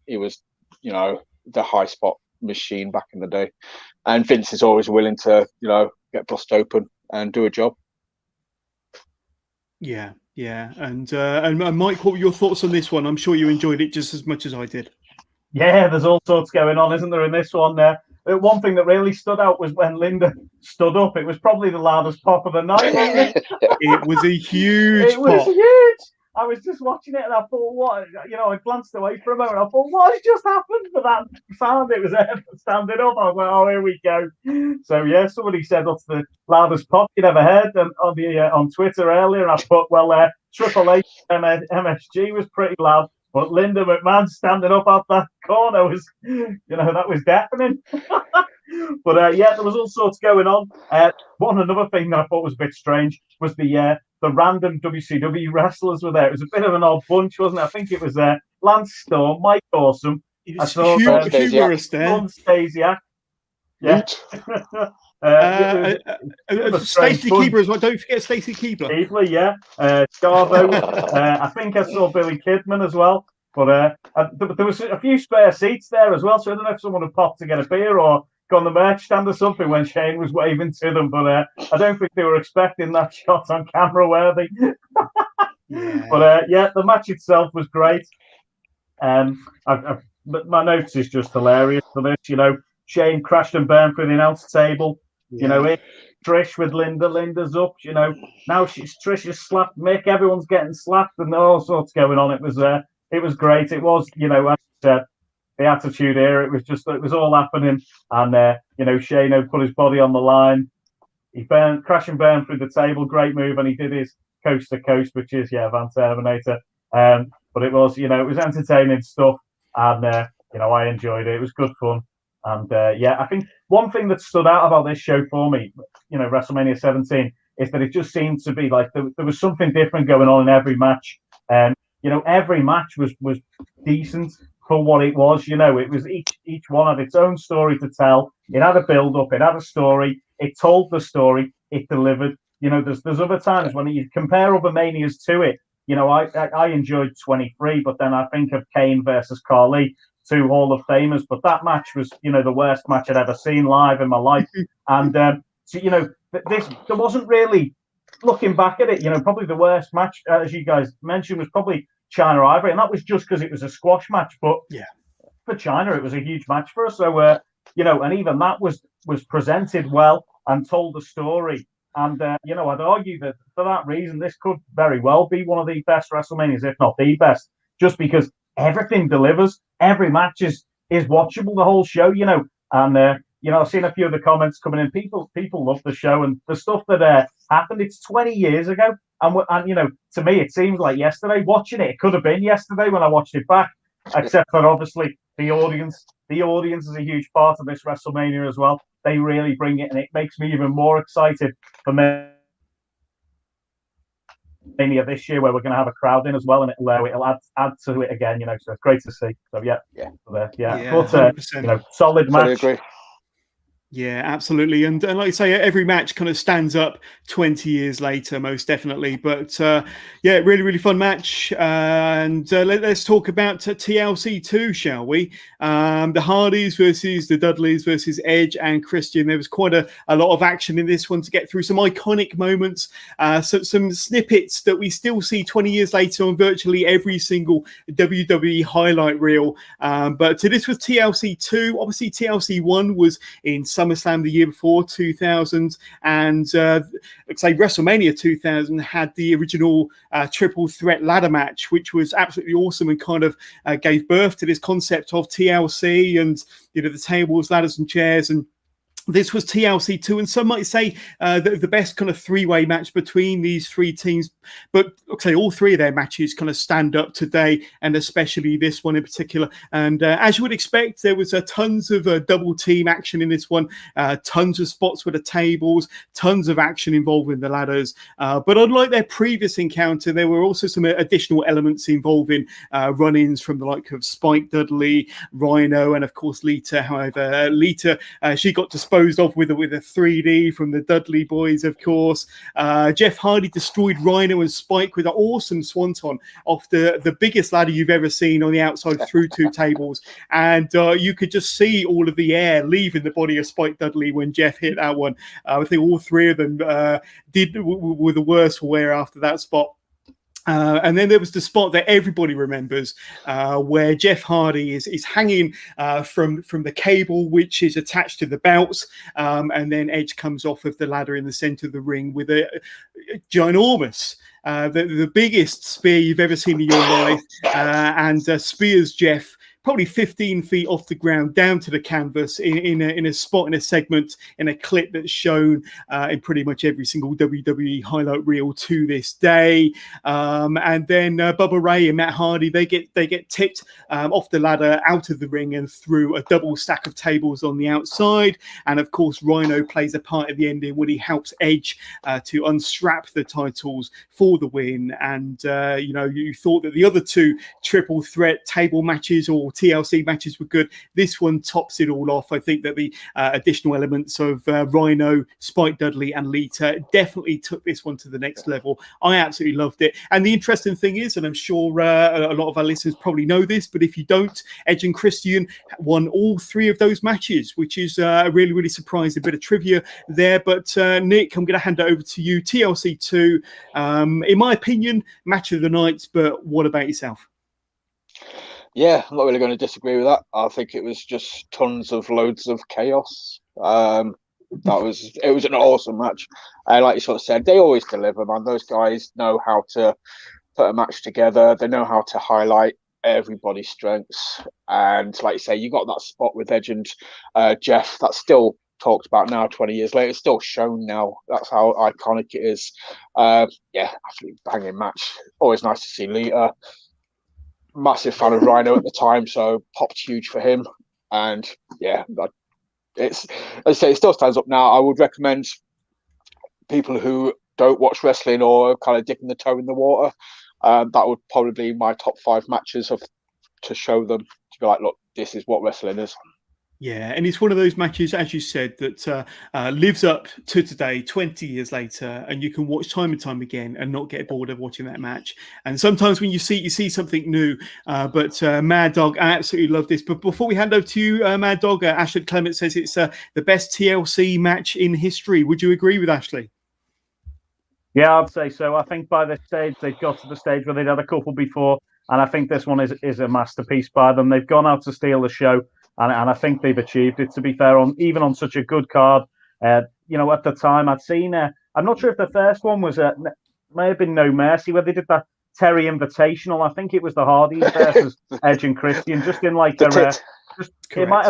He was, the high spot machine back in the day, and Vince is always willing to, get bust open and do a job. Yeah. And Mike, what were your thoughts on this one? I'm sure you enjoyed it just as much as I did. Yeah, there's all sorts going on, isn't there, in this one? One thing that really stood out was when Linda stood up. It was probably the loudest pop of the night, wasn't it? It was a huge pop. Was huge. I was just watching it and I thought, what? I glanced away for a moment. I thought, what has just happened for that sound? It was standing up. I was like, oh, here we go. So, yeah, somebody said that's the loudest pop you'd ever heard on Twitter earlier. And I thought, well, Triple H MSG was pretty loud. But Linda McMahon standing up off that corner was, that was deafening. But there was all sorts going on. Another thing that I thought was a bit strange was the random WCW wrestlers were there. It was a bit of an odd bunch, wasn't it? I think it was Lance Storm, Mike Awesome. I saw humorous there. Stasiak. Yeah. Stacey Keebler as well. Don't forget Stacey Keebler. Keebler, yeah. Scarbo. I think I saw Billy Kidman as well. But there was a few spare seats there as well. So I don't know if someone had popped to get a beer or on the merch stand or something when Shane was waving to them. But I don't think they were expecting that shot on camera, were they? But the match itself was great. But my notes is just hilarious for this. Shane crashed and burned through the announce table. Trish with Linda. Linda's up. Now Trish is slapped. Mick. Everyone's getting slapped, and all sorts going on. It was great. It was, as you said, the Attitude Era. It was all happening, and Shane put his body on the line. He crashed and burned through the table. Great move, and he did his coast to coast, which is Van Terminator. But it was, it was entertaining stuff, and I enjoyed it. It was good fun, and I think one thing that stood out about this show for me, WrestleMania 17, is that it just seemed to be like there was something different going on in every match. Every match was decent for what it was. It was each one had its own story to tell. It had a build up. It had a story. It told the story. It delivered. There's other times when you compare other manias to it. I enjoyed 23, but then I think of Kane versus Khali, 2 Hall of Famers. But that match was, the worst match I'd ever seen live in my life. And there wasn't really, looking back at it, probably the worst match, as you guys mentioned, was probably China Ivory, and that was just because it was a squash match. But for China, it was a huge match for us. So and even that was presented well and told the story. And, I'd argue that for that reason, this could very well be one of the best WrestleManias, if not the best, just because everything delivers. Every match is watchable, the whole show, And, I've seen a few of the comments coming in. People love the show, and the stuff that happened, it's 20 years ago. And to me, it seems like yesterday watching it. It could have been yesterday when I watched it back, except for obviously the audience. The audience is a huge part of this WrestleMania as well. They really bring it, and it makes me even more excited for Mania this year, where we're going to have a crowd in as well, and it'll add to it again. So it's great to see. So but solid match. Agree. Yeah, absolutely. And like I say, every match kind of stands up 20 years later, most definitely. But really, really fun match. And let's talk about TLC 2, shall we? The Hardys versus the Dudleys versus Edge and Christian. There was quite a lot of action in this one to get through some iconic moments, some snippets that we still see 20 years later on virtually every single WWE highlight reel. But this was TLC 2. Obviously, TLC 1 was in SummerSlam the year before, 2000, and say WrestleMania 2000 had the original triple threat ladder match, which was absolutely awesome and kind of gave birth to this concept of TLC and the tables, ladders, and chairs. And this was TLC 2, and some might say the best kind of three-way match between these three teams. But say all three of their matches kind of stand up today, and especially this one in particular. And as you would expect, there was tons of double team action in this one, tons of spots with the tables, tons of action involving the ladders. But unlike their previous encounter, there were also some additional elements involving run-ins from the like of Spike Dudley, Rhino, and of course Lita. However, Lita, she got disposed of with a 3D from the Dudley boys, of course. Jeff Hardy destroyed Rhino and Spike with an awesome swanton off the biggest ladder you've ever seen on the outside through 2 tables. And you could just see all of the air leaving the body of Spike Dudley when Jeff hit that one. I think all three of them were the worst for wear after that spot. And then there was the spot that everybody remembers, where Jeff Hardy is hanging from the cable, which is attached to the belts, and then Edge comes off of the ladder in the center of the ring with a ginormous, the biggest spear you've ever seen in your life, and spears Jeff probably 15 feet off the ground down to the canvas in a spot, in a segment, in a clip that's shown in pretty much every single WWE highlight reel to this day. And then Bubba Ray and Matt Hardy, they get tipped off the ladder out of the ring and through a double stack of tables on the outside. And of course, Rhino plays a part at the ending when he helps Edge to unstrap the titles for the win. And you thought that the other 2 triple threat table matches or or TLC matches were good. This one tops it all off. I think that the additional elements of Rhino, Spike Dudley, and Lita definitely took this one to the next level. I absolutely loved it. And the interesting thing is, and I'm sure a lot of our listeners probably know this, but if you don't, Edge and Christian won all 3 of those matches, which is a really, really surprising bit of trivia there. But Nick, I'm going to hand it over to you. TLC 2, in my opinion, match of the night, but what about yourself? Yeah, I'm not really going to disagree with that. I think it was just loads of chaos. It was an awesome match. Like you sort of said, they always deliver, man. Those guys know how to put a match together. They know how to highlight everybody's strengths. And like you say, you got that spot with Edge and Jeff that's still talked about now 20 years later. It's still shown now. That's how iconic it is. Absolutely banging match. Always nice to see Lita. Massive fan of Rhino at the time, so popped huge for him. And yeah, it's, as I say, it still stands up now. I would recommend people who don't watch wrestling or kind of dipping the toe in the water, that would probably be my top 5 matches to show them, to be like, look, this is what wrestling is. Yeah, and it's one of those matches, as you said, that lives up to today, 20 years later, and you can watch time and time again and not get bored of watching that match. And sometimes when you see something new, but Mad Dog, I absolutely love this. But before we hand over to you, Mad Dog, Ashley Clement says it's the best TLC match in history. Would you agree with Ashley? Yeah, I'd say so. I think by this stage, they've got to the stage where they'd had a couple before, and I think this one is a masterpiece by them. They've gone out to steal the show. And I think they've achieved it, to be fair, even on such a good card. At the time I'd seen, I'm not sure if the first one was, may have been No Mercy, where they did that Terry Invitational. I think it was the Hardys versus Edge and Christian, just in like it might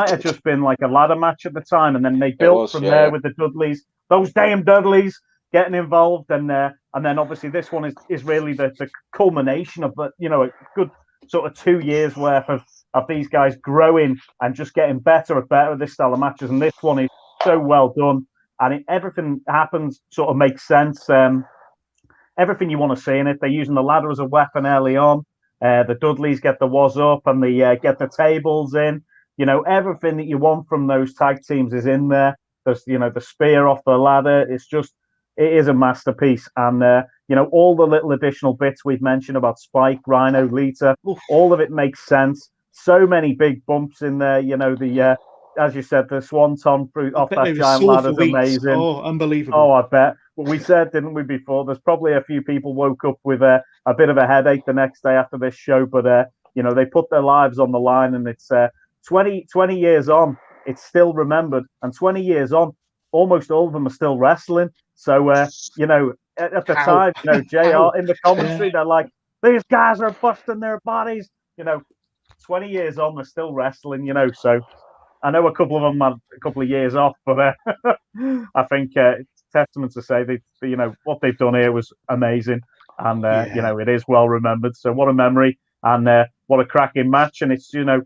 have just been like a ladder match at the time. And then they built there with the Dudleys, those damn Dudleys getting involved. And then obviously this one is really the culmination of a good sort of 2 years worth of these guys growing and just getting better at this style of matches. And this one is so well done. And everything happens sort of makes sense. Everything you want to see in it. They're using the ladder as a weapon early on. The Dudleys get the was up and they get the tables in. Everything that you want from those tag teams is in there. There's, the spear off the ladder. It is a masterpiece. And, all the little additional bits we've mentioned about Spike, Rhino, Lita, all of it makes sense. So many big bumps in there. As you said, the swanton fruit off that giant ladder is amazing. Oh, unbelievable. Oh, I bet. Well, we said, didn't we, before? There's probably a few people woke up with a bit of a headache the next day after this show. But, they put their lives on the line, and it's 20 years on. It's still remembered. And 20 years on, almost all of them are still wrestling. So, at the time, JR in the commentary, they're like, these guys are busting their bodies. 20 years on, they're still wrestling, so I know a couple of them had a couple of years off, but I think it's testament to say what they've done here was amazing, and it is well remembered. So what a memory, and what a cracking match. And it's the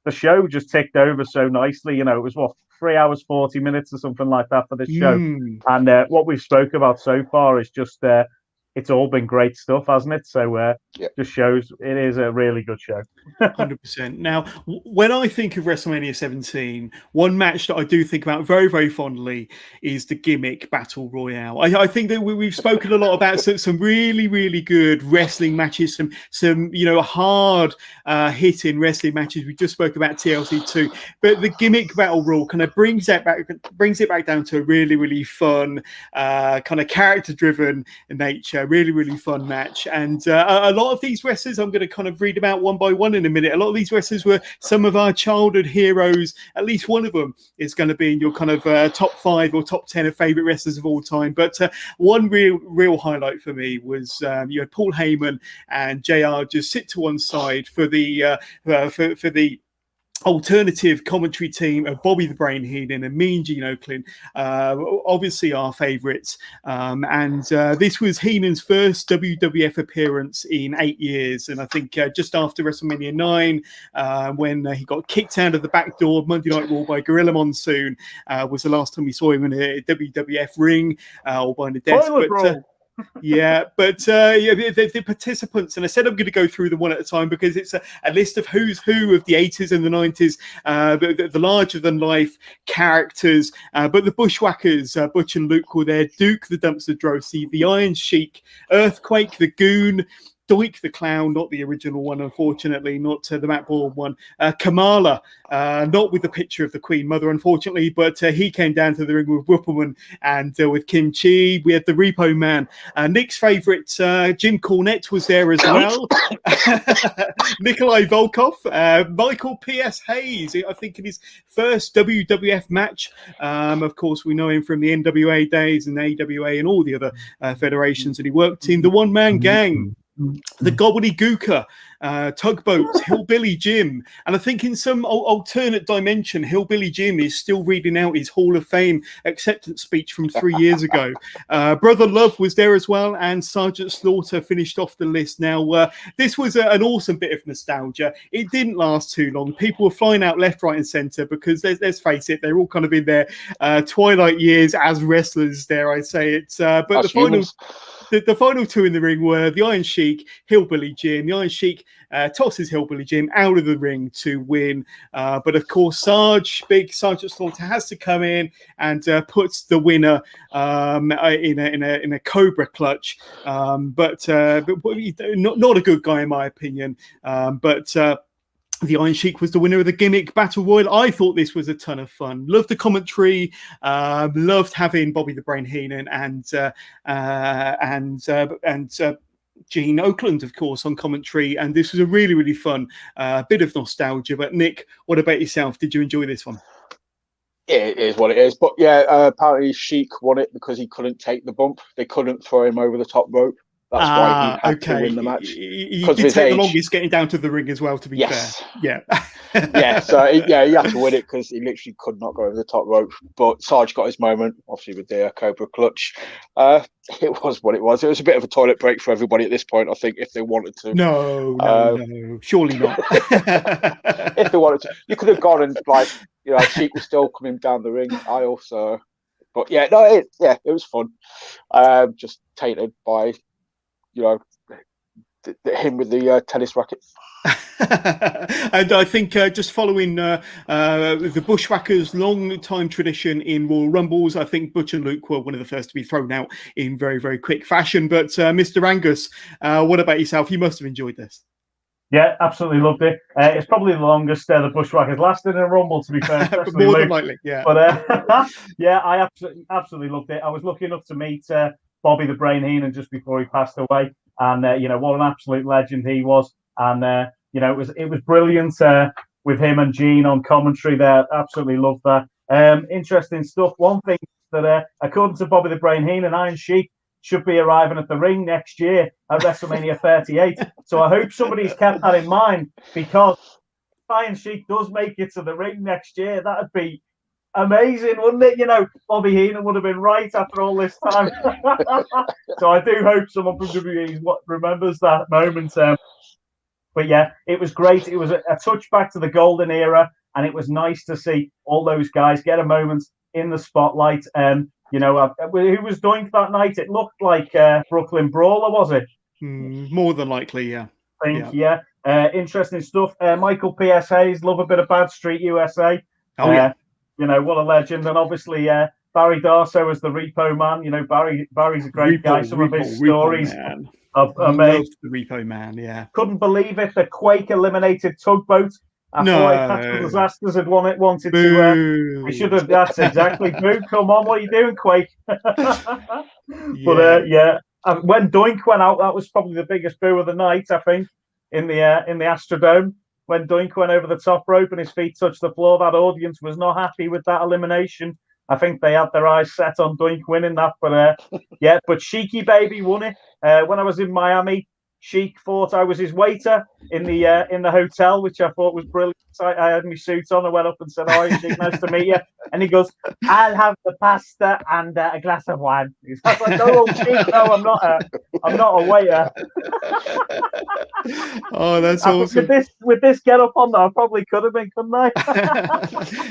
show just ticked over so nicely. It was 3 hours 40 minutes or something like that for this show, and what we've spoke about so far is just it's all been great stuff, hasn't it? So just shows it is a really good show. 100%. Now, when I think of WrestleMania 17, one match that I do think about very, very fondly is the Gimmick Battle Royale. I think that we've spoken a lot about some really, really good wrestling matches, some hard hitting wrestling matches. We just spoke about TLC 2, but the Gimmick Battle Royale kind of brings it back down to a really, really fun, kind of character-driven nature. Really, really fun match. And a lot of these wrestlers, I'm going to kind of read about one by one in a minute. A lot of these wrestlers were some of our childhood heroes. At least one of them is going to be in your kind of top 5 or top 10 of favorite wrestlers of all time. But one real highlight for me was you had Paul Heyman and JR just sit to one side for the alternative commentary team of Bobby the Brain Heenan and Mean Gene Okerlund, obviously our favourites. And this was Heenan's first WWF appearance in 8 years. And I think just after WrestleMania 9, when he got kicked out of the back door of Monday Night Raw by Gorilla Monsoon, was the last time we saw him in a WWF ring or behind a desk. Yeah, but the participants, and I said I'm going to go through them one at a time because it's a list of who's who of the 80s and the 90s, the larger than life characters. But the Bushwhackers, Butch and Luke were there, Duke the Dumpster Drosy, the Iron Sheik, Earthquake the Goon, Doink the Clown, not the original one, unfortunately, not the Matt Bourne one. Kamala, not with the picture of the Queen Mother, unfortunately, but he came down to the ring with Whippleman and with Kim Chi. We had the Repo Man. Nick's favourite, Jim Cornette, was there as well. Nikolai Volkov, Michael P.S. Hayes, I think in his first WWF match. Of course, we know him from the NWA days and AWA and all the other federations that he worked in. The One Man Gang. The Gobbledygooker, Tugboats, Hillbilly Jim. And I think in some alternate dimension, Hillbilly Jim is still reading out his Hall of Fame acceptance speech from 3 years ago. Brother Love was there as well, and Sergeant Slaughter finished off the list. Now, this was an awesome bit of nostalgia. It didn't last too long. People were flying out left, right, and centre because, let's face it, they're all kind of in their twilight years as wrestlers, dare I say it. But the final two in the ring were the Iron Sheik, Hillbilly Jim. The Iron Sheik tosses Hillbilly Jim out of the ring to win. But of course, Big Sergeant Slaughter has to come in and puts the winner in a Cobra clutch. But not a good guy in my opinion. The Iron Sheik was the winner of the Gimmick Battle Royal. I thought this was a ton of fun. Loved the commentary. Loved having Bobby the Brain Heenan and Gene Oakland, of course, on commentary. And this was a really, really fun bit of nostalgia. But Nick, what about yourself? Did you enjoy this one? It is what it is. But yeah, apparently Sheik won it because he couldn't take the bump. They couldn't throw him over the top rope. That's why he had to win the match. He did take the longest getting down to the ring as well, to be fair. Yeah. Yeah, so he had to win it because he literally could not go over the top rope. But Sarge got his moment, obviously, with the Cobra clutch. It was what it was. It was a bit of a toilet break for everybody at this point, I think, if they wanted to. No, surely not. If they wanted to. You could have gone and, Sheik was still coming down the ring aisle. So, but yeah, it was fun. Just tainted by him with the tennis racket. And I think just following the Bushwhackers' long-time tradition in Royal Rumbles, I think Butch and Luke were one of the first to be thrown out in very, very quick fashion. But Mr. Angus, what about yourself? You must have enjoyed this. Yeah, absolutely loved it. It's probably the longest the Bushwhackers lasted in a Rumble, to be fair. More than likely, yeah. But yeah, I absolutely loved it. I was lucky enough to meet Bobby the Brain Heenan just before he passed away, and what an absolute legend he was. And it was brilliant with him and Gene on commentary there. Absolutely loved that. Interesting stuff. One thing that according to Bobby the Brain Heenan, Iron Sheik should be arriving at the ring next year at WrestleMania 38. So I hope somebody's kept that in mind, because if Iron Sheik does make it to the ring next year, that'd be amazing, wouldn't it? Bobby Heenan would have been right after all this time. So I do hope someone from WWE remembers that moment. But yeah, it was great. It was a touch back to the golden era, and it was nice to see all those guys get a moment in the spotlight. Who was Doink that night? It looked like Brooklyn Brawler, was it? More than likely, yeah. I think, yeah. Interesting stuff. Michael P.S. Hayes, love a bit of Bad Street USA. Oh, yeah. What a legend. And obviously, Barry Darso as the Repo Man. Barry's a great guy. Some of his stories are amazing. The Repo Man, yeah. Couldn't believe it. The Quake eliminated Tugboat. After Disasters had wanted to. We should have. That's exactly. Boo, come on, what are you doing, Quake? But when Doink went out, that was probably the biggest boo of the night, I think, in the Astrodome. When Doink went over the top rope and his feet touched the floor, that audience was not happy with that elimination. I think they had their eyes set on Doink winning that. But but Sheiky Baby won it. When I was in Miami, Sheik thought I was his waiter in the hotel, which I thought was brilliant. So I had my suit on. I went up and said, "Hi, Sheik, nice to meet you." And he goes, "I'll have the pasta and a glass of wine." I was like, "No, old Sheik, no, I'm not a waiter." Oh, that's awesome. With this get up on there, I probably could have been, couldn't I?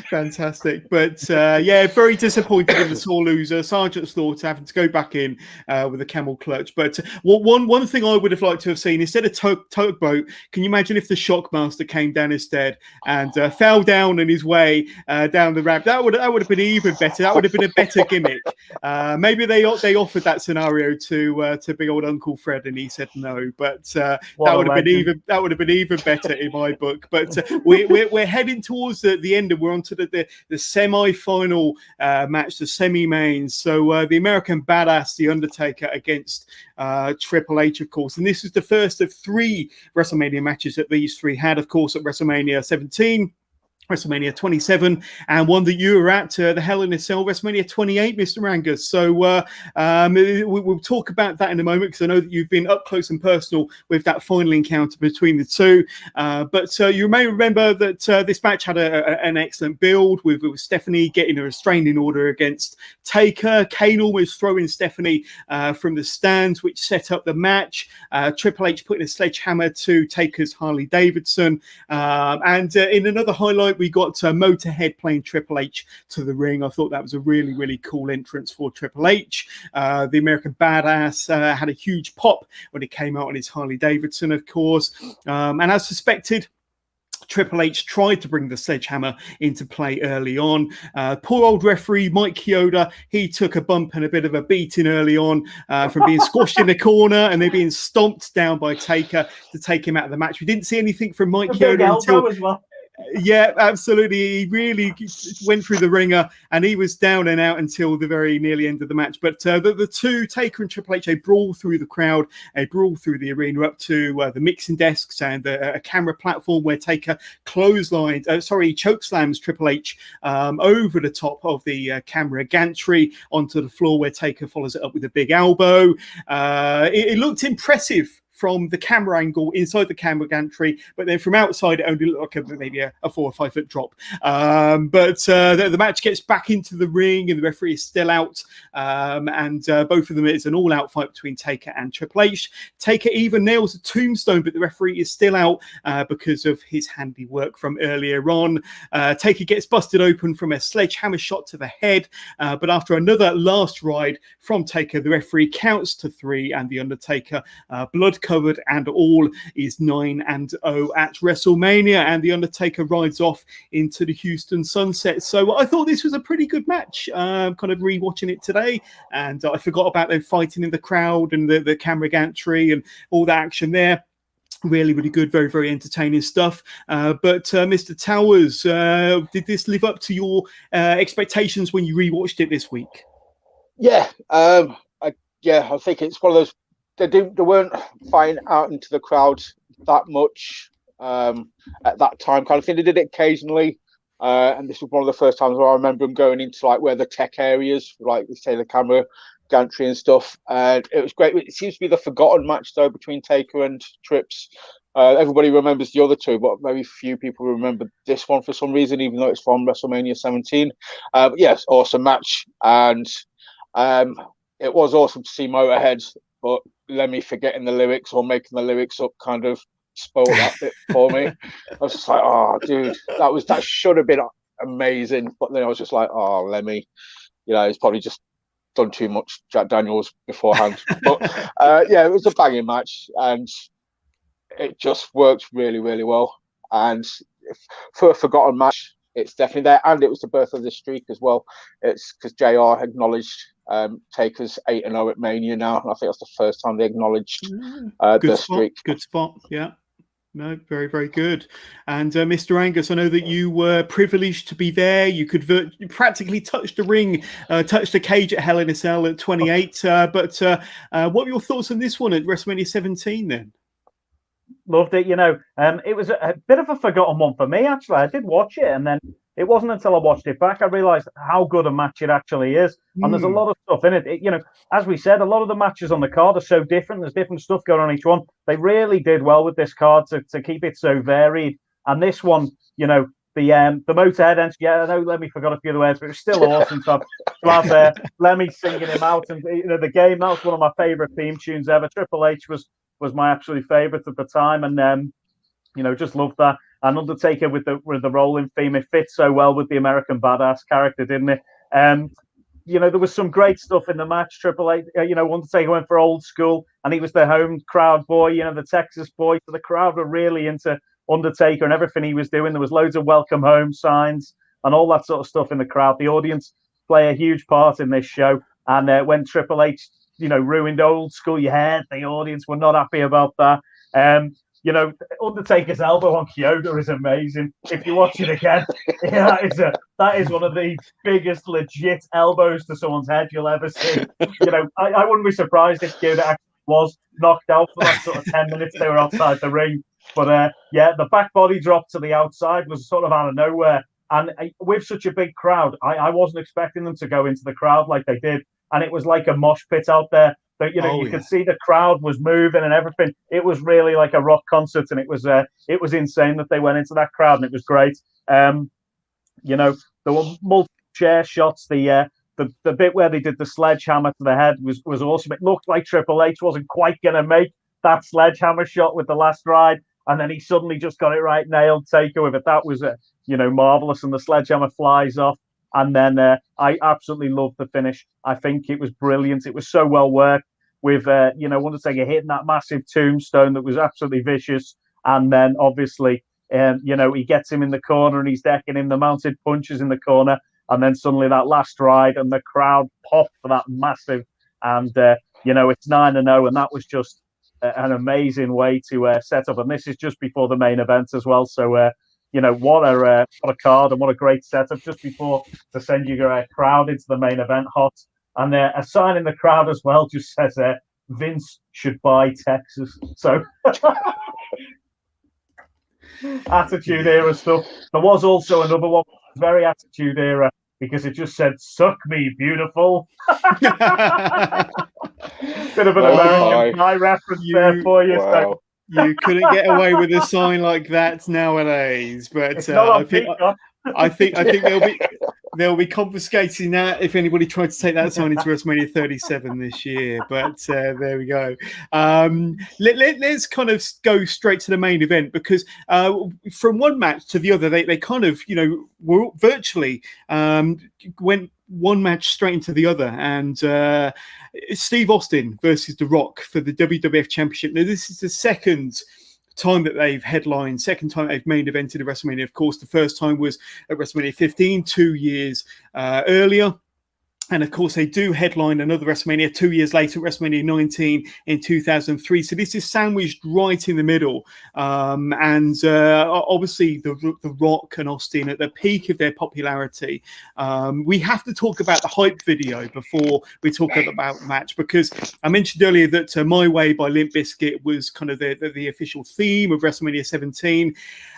Fantastic. But yeah, very disappointed in the sore loser. Sergeant Slaughter having to go back in with a camel clutch. But one thing I would have liked to have seen, instead of tugboat, can you imagine if the Shockmaster came down instead and fell down in his way down the ramp? That would have been even better. That would have been a better gimmick. Maybe they offered that scenario to big old Uncle Fred, and he said no. But that would have been even better in my book. But we're heading towards the end, and we're on to the semi-final match, the semi-mains. So the American Badass, The Undertaker, against Triple H, of course. And this is the first of 3 WrestleMania matches that these 3 had, of course, at WrestleMania 17. WrestleMania 27, and one that you were at, the Hell in a Cell, WrestleMania 28, Mr. Angus. So we'll talk about that in a moment, because I know that you've been up close and personal with that final encounter between the two. But you may remember that this match had an excellent build with Stephanie getting a restraining order against Taker. Kane almost throwing Stephanie from the stands, which set up the match. Triple H putting a sledgehammer to Taker's Harley Davidson. And in another highlight, we got Motorhead playing Triple H to the ring. I thought that was a really, really cool entrance for Triple H. The American Badass had a huge pop when it came out on his Harley Davidson, of course. And as suspected, Triple H tried to bring the sledgehammer into play early on. Poor old referee Mike Chioda, he took a bump and a bit of a beating early on from being squashed in the corner and then being stomped down by Taker to take him out of the match. We didn't see anything from Mike Chioda until... as well. Yeah, absolutely. He really went through the ringer, and he was down and out until the very nearly end of the match. But the two, Taker and Triple H, they brawl through the crowd, they brawl through the arena up to the mixing desks and a camera platform where Taker chokeslams Triple H over the top of the camera gantry onto the floor, where Taker follows it up with a big elbow. It looked impressive from the camera angle inside the camera gantry, but then from outside it only looked like maybe a 4 or 5 foot drop. But the match gets back into the ring, and the referee is still out, and both of them, it's an all-out fight between Taker and Triple H. Taker even nails a tombstone, but the referee is still out because of his handiwork from earlier on. Taker gets busted open from a sledgehammer shot to the head, but after another last ride from Taker, the referee counts to 3, and the Undertaker, blood covered and all, is 9-0 at WrestleMania, and the Undertaker rides off into the Houston sunset. So I thought this was a pretty good match. Kind of rewatching it today, and I forgot about them fighting in the crowd and the camera gantry and all the action there. Really, really good, very, very entertaining stuff. But Mr. Towers, did this live up to your expectations when you rewatched it this week? Yeah, I think it's one of those. They weren't fighting out into the crowd that much at that time. Kind of thing. They did it occasionally, and this was one of the first times where I remember them going into like where the tech areas, like say the camera gantry and stuff. And it was great. It seems to be the forgotten match though between Taker and Trips. Everybody remembers the other two, but very few people remember this one for some reason, even though it's from WrestleMania 17. Yes, awesome match, and it was awesome to see Motorhead, but Lemmy forgetting the lyrics or making the lyrics up kind of spoiled that bit for me. I was just like, oh, dude, that should have been amazing. But then I was just like, oh, Lemmy, he's probably just done too much Jack Daniels beforehand. But it was a banging match, and it just worked really, really well. And for a forgotten match, it's definitely there. And it was the birth of the streak as well. It's because JR acknowledged Taker's 8-0 at Mania now. And I think that's the first time they acknowledged the streak. Good spot, yeah. No, very, very good. And Mr. Angus, I know that you were privileged to be there. You could you practically touch the ring, touch the cage at Hell in a Cell at 28. But what were your thoughts on this one at WrestleMania 17 then? Loved it. It was a bit of a forgotten one for me, actually. I did watch it, and then it wasn't until I watched it back I realised how good a match it actually is. And there's a lot of stuff in it. You know, as we said, a lot of the matches on the card are so different. There's different stuff going on each one. They really did well with this card to keep it so varied. And this one, you know, the Motorhead entrance, I know Lemmy forgot a few of the words, but it was still awesome to have Lemmy singing him out. And, you know, the game, that was one of my favourite theme tunes ever. Triple H was my absolute favourite at the time. And, you know, just loved that. And Undertaker with the rolling theme, it fits so well with the American Badass character, didn't it? You know, there was some great stuff in the match. Triple H, you know, Undertaker went for old school, and he was the home crowd boy, you know, the Texas boy. So the crowd were really into Undertaker and everything he was doing. There was loads of welcome home signs and all that sort of stuff in the crowd. The audience play a huge part in this show. And when Triple H, you know, ruined old school, you heard the audience were not happy about that. You know, Undertaker's elbow on Kyoto is amazing. If you watch it again, that is one of the biggest legit elbows to someone's head you'll ever see. You know, I wouldn't be surprised if Kyoto actually was knocked out for that sort of 10 minutes they were outside the ring. But the back body drop to the outside was sort of out of nowhere. And with such a big crowd, I wasn't expecting them to go into the crowd like they did. And it was like a mosh pit out there. But, you know, you could see the crowd was moving and everything. It was really like a rock concert, and it was insane that they went into that crowd, and it was great. You know, there were multiple chair shots. The bit where they did the sledgehammer to the head was awesome. It looked like Triple H wasn't quite going to make that sledgehammer shot with the last ride, and then he suddenly just got it right, nailed Taker with it. That was, you know, marvelous, and the sledgehammer flies off. And then I absolutely loved the finish. I think it was brilliant. It was so well worked with, you know, Undertaker hitting that massive tombstone that was absolutely vicious. And then obviously, you know, he gets him in the corner and he's decking him the mounted punches in the corner. And then suddenly that last ride and the crowd popped for that massive. And, you know, it's 9-0. And that was just an amazing way to set up. And this is just before the main event as well. So, you know, what a card and what a great setup just before to send your crowd into the main event hot. And a sign in the crowd as well just says Vince should buy Texas. So Attitude Era stuff. There was also another one, very Attitude Era, because it just said, "Suck me, beautiful." Bit of an American Pie reference there for you. Wow. So. You couldn't get away with a sign like that nowadays, but I think they'll be confiscating that if anybody tried to take that sign into WrestleMania 37 this year. But there we go. Let's kind of go straight to the main event, because from one match to the other, they kind of, you know, were virtually went one match straight into the other. And Steve Austin versus The Rock for the WWF Championship. Now, this is the second time that they've headlined, second time they've main evented a WrestleMania. Of course, the first time was at WrestleMania 15, 2 years earlier. And of course, they do headline another WrestleMania 2 years later, WrestleMania 19 in 2003. So this is sandwiched right in the middle. And obviously, the Rock and Austin at the peak of their popularity. We have to talk about the hype video before we talk about the match, because I mentioned earlier that My Way by Limp Bizkit was kind of the official theme of WrestleMania 17.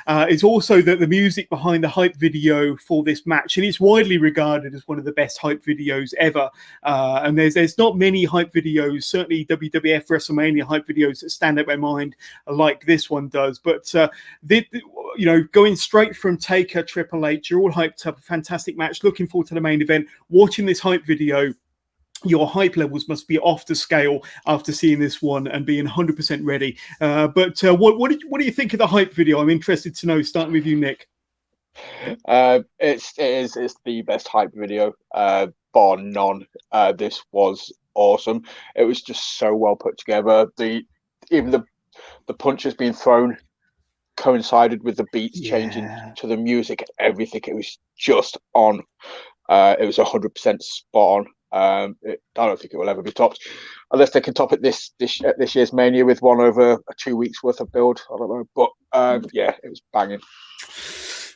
It's also the music behind the hype video for this match, and it's widely regarded as one of the best hype videos ever. And there's not many hype videos, certainly WWF WrestleMania hype videos, that stand out in my mind like this one does. But you know, going straight from Taker, Triple H, you're all hyped up, a fantastic match, looking forward to the main event, watching this hype video. Your hype levels must be off the scale after seeing this one and being 100% ready. But what do you think of the hype video? I'm interested to know, starting with you, Nick. It's the best hype video, bar none. This was awesome. It was just so well put together. Even the punches being thrown coincided with the beats changing to the music and everything. It was just on. It was 100% spot on. I don't think it will ever be topped, unless they can top it this year's Mania with one over 2 weeks worth of build. I don't know, but yeah, it was banging.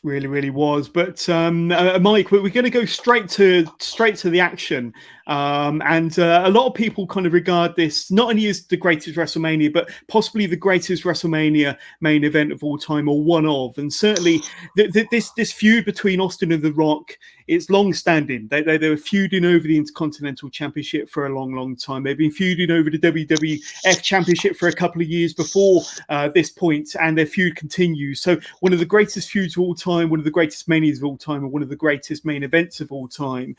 Really was. But Mike, we're going to go straight to the action. And a lot of people kind of regard this not only as the greatest WrestleMania, but possibly the greatest WrestleMania main event of all time, or one of. And certainly this feud between Austin and The Rock, it's long-standing. They were feuding over the Intercontinental Championship for a long, long time. They've been feuding over the WWF Championship for a couple of years before this point, and their feud continues. So one of the greatest feuds of all time, one of the greatest manias of all time, and one of the greatest main events of all time.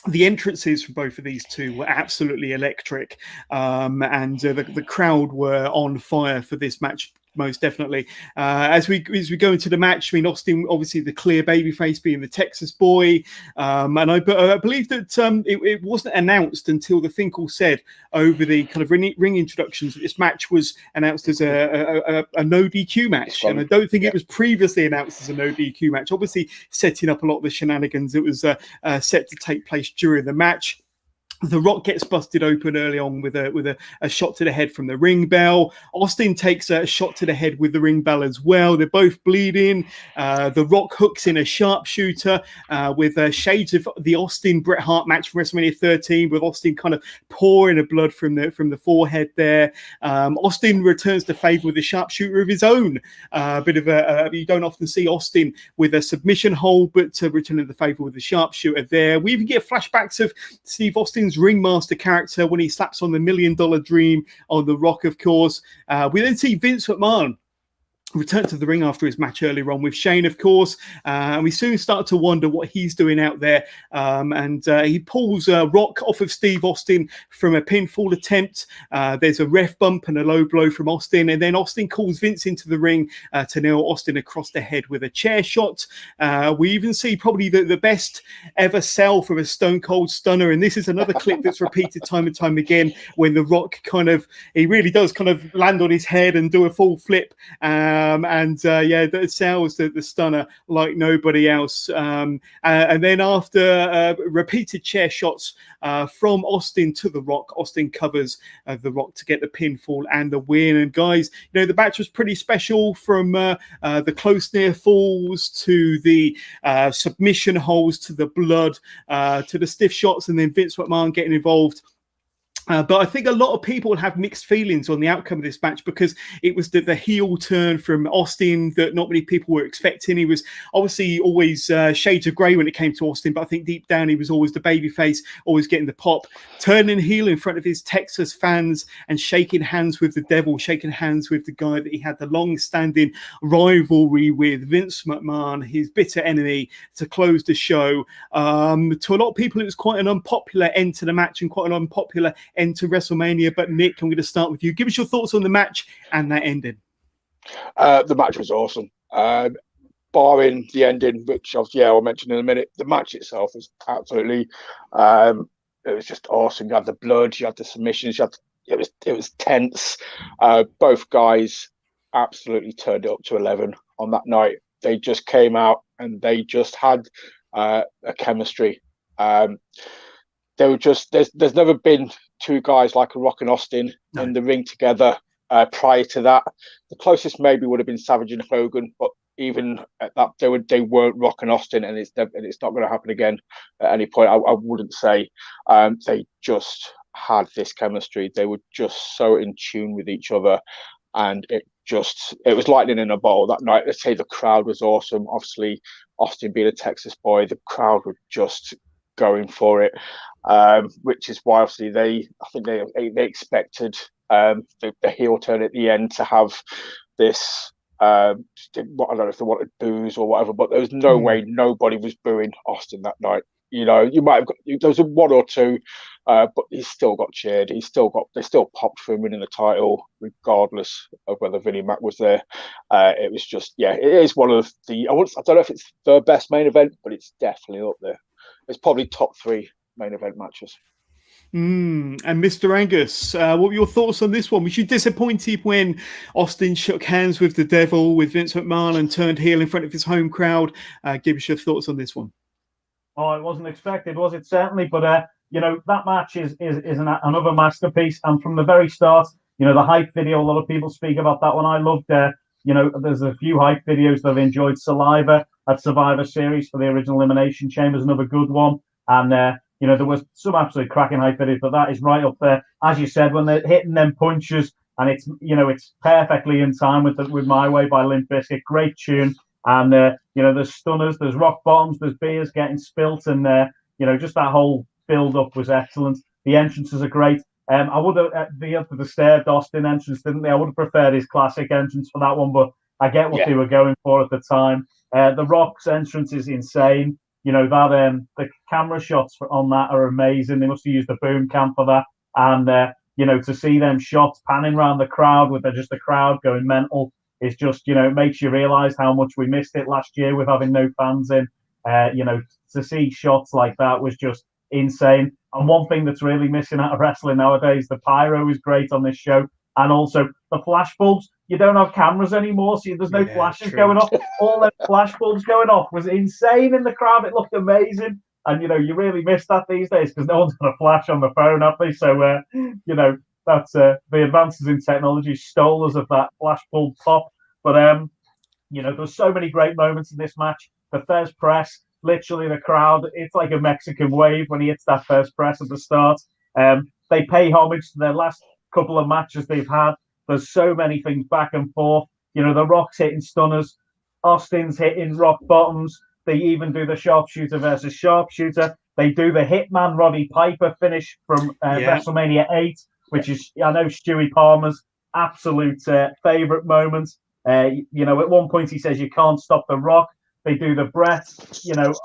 The entrances from both of these two were absolutely electric, and the crowd were on fire for this match. Most definitely. As we go into the match, I mean, Austin, obviously the clear babyface, being the Texas boy, and I believe that it wasn't announced until the Finkel said over the kind of ring introductions that this match was announced as a no DQ match, and I don't think it was previously announced as a no DQ match. Obviously, setting up a lot of the shenanigans that was set to take place during the match. The Rock gets busted open early on with a shot to the head from the ring bell. Austin takes a shot to the head with the ring bell as well. They're both bleeding. The Rock hooks in a sharpshooter with shades of the Austin Bret Hart match from WrestleMania 13, with Austin kind of pouring the blood from the forehead there. Austin returns to favour with a sharpshooter of his own. You don't often see Austin with a submission hold, but returning the favour with a sharpshooter there. We even get flashbacks of Steve Austin's ringmaster character when he slaps on the $1 Million Dream on The Rock, of course. We then see Vince McMahon return to the ring after his match earlier on with Shane, of course, and we soon start to wonder what he's doing out there. He pulls Rock off of Steve Austin from a pinfall attempt. There's a ref bump and a low blow from Austin, and then Austin calls Vince into the ring to nail Austin across the head with a chair shot. We even see probably the best ever sell from a Stone Cold Stunner, and this is another clip that's repeated time and time again when The Rock he really does kind of land on his head and do a full flip. That sells the stunner like nobody else. And then after repeated chair shots from Austin to The Rock, Austin covers The Rock to get the pinfall and the win. And guys, the match was pretty special, from the close near falls to the submission holds to the blood to the stiff shots, and then Vince McMahon getting involved. But I think a lot of people have mixed feelings on the outcome of this match, because it was the heel turn from Austin that not many people were expecting. He was obviously always shades of grey when it came to Austin, but I think deep down he was always the babyface, always getting the pop. Turning heel in front of his Texas fans and shaking hands with the devil, shaking hands with the guy that he had the long-standing rivalry with, Vince McMahon, his bitter enemy, to close the show. To a lot of people, it was quite an unpopular end to the match and quite an unpopular end to WrestleMania. But Nick, I'm going to start with you. Give us your thoughts on the match and that ending. The match was awesome. Barring the ending, which I'll mention in a minute, the match itself was absolutely, it was just awesome. You had the blood, you had the submissions, it was tense. Both guys absolutely turned it up to 11 on that night. They just came out and they just had a chemistry. They were just there's never been two guys like a Rock and Austin in the ring together prior to that. The closest maybe would have been Savage and Hogan, but even at that they weren't Rock and Austin, and it's not going to happen again at any point. I wouldn't say. They just had this chemistry. They were just so in tune with each other, and it was lightning in a bottle that night. Let's say the crowd was awesome. Obviously, Austin being a Texas boy, the crowd were just going for it, which is why obviously they expected the heel turn at the end to have this. I don't know if they wanted booze or whatever, but there was no way nobody was booing Austin that night. You might have got, there was a one or two, but he still got cheered. They still popped for him winning the title, regardless of whether Vinnie Mac was there. It was just, it is one of the, I don't know if it's the best main event, but it's definitely up there. It's probably top 3 main event matches. And Mr. Angus, what were your thoughts on this one? Was you disappointed when Austin shook hands with the devil, with Vince McMahon, and turned heel in front of his home crowd? Give us your thoughts on this one. Oh, it wasn't expected, was it? Certainly, but that match is another masterpiece. And from the very start, the hype video, a lot of people speak about that one. I loved there's a few hype videos that I've enjoyed. Saliva at Survivor Series for the original Elimination Chamber is another good one. And there was some absolute cracking hype videos, but that is right up there. As you said, when they're hitting them punches, and it's perfectly in time with My Way by Limp Bizkit. Great tune. And, there's stunners, there's rock bottoms, there's beers getting spilt, and, just that whole build-up was excellent. The entrances are great. I would have, the Disturbed Austin entrance, didn't they? I would have preferred his classic entrance for that one, but I get what they were going for at the time. The Rock's entrance is insane. The camera shots on that are amazing. They must have used the boom cam for that. And, to see them shots panning around the crowd with just the crowd going mental is just, it makes you realise how much we missed it last year with having no fans in. To see shots like that was just insane. And one thing that's really missing out of wrestling nowadays, the pyro is great on this show. And also the flash bulbs. You don't have cameras anymore, so there's no flashes going off. All the flash bulbs going off was insane in the crowd. It looked amazing. And, you really miss that these days because no one's got a flash on the phone, have they? So, that's the advances in technology stole us of that flash bulb pop. But, there's so many great moments in this match. The first press, literally the crowd, it's like a Mexican wave when he hits that first press at the start. They pay homage to their last couple of matches they've had. There's so many things back and forth. The Rock's hitting stunners. Austin's hitting rock bottoms. They even do the sharpshooter versus sharpshooter. They do the Hitman Roddy Piper finish from WrestleMania 8, which is, I know, Stewie Palmer's absolute favourite moment. At one point he says, "You can't stop the Rock." They do the Brett,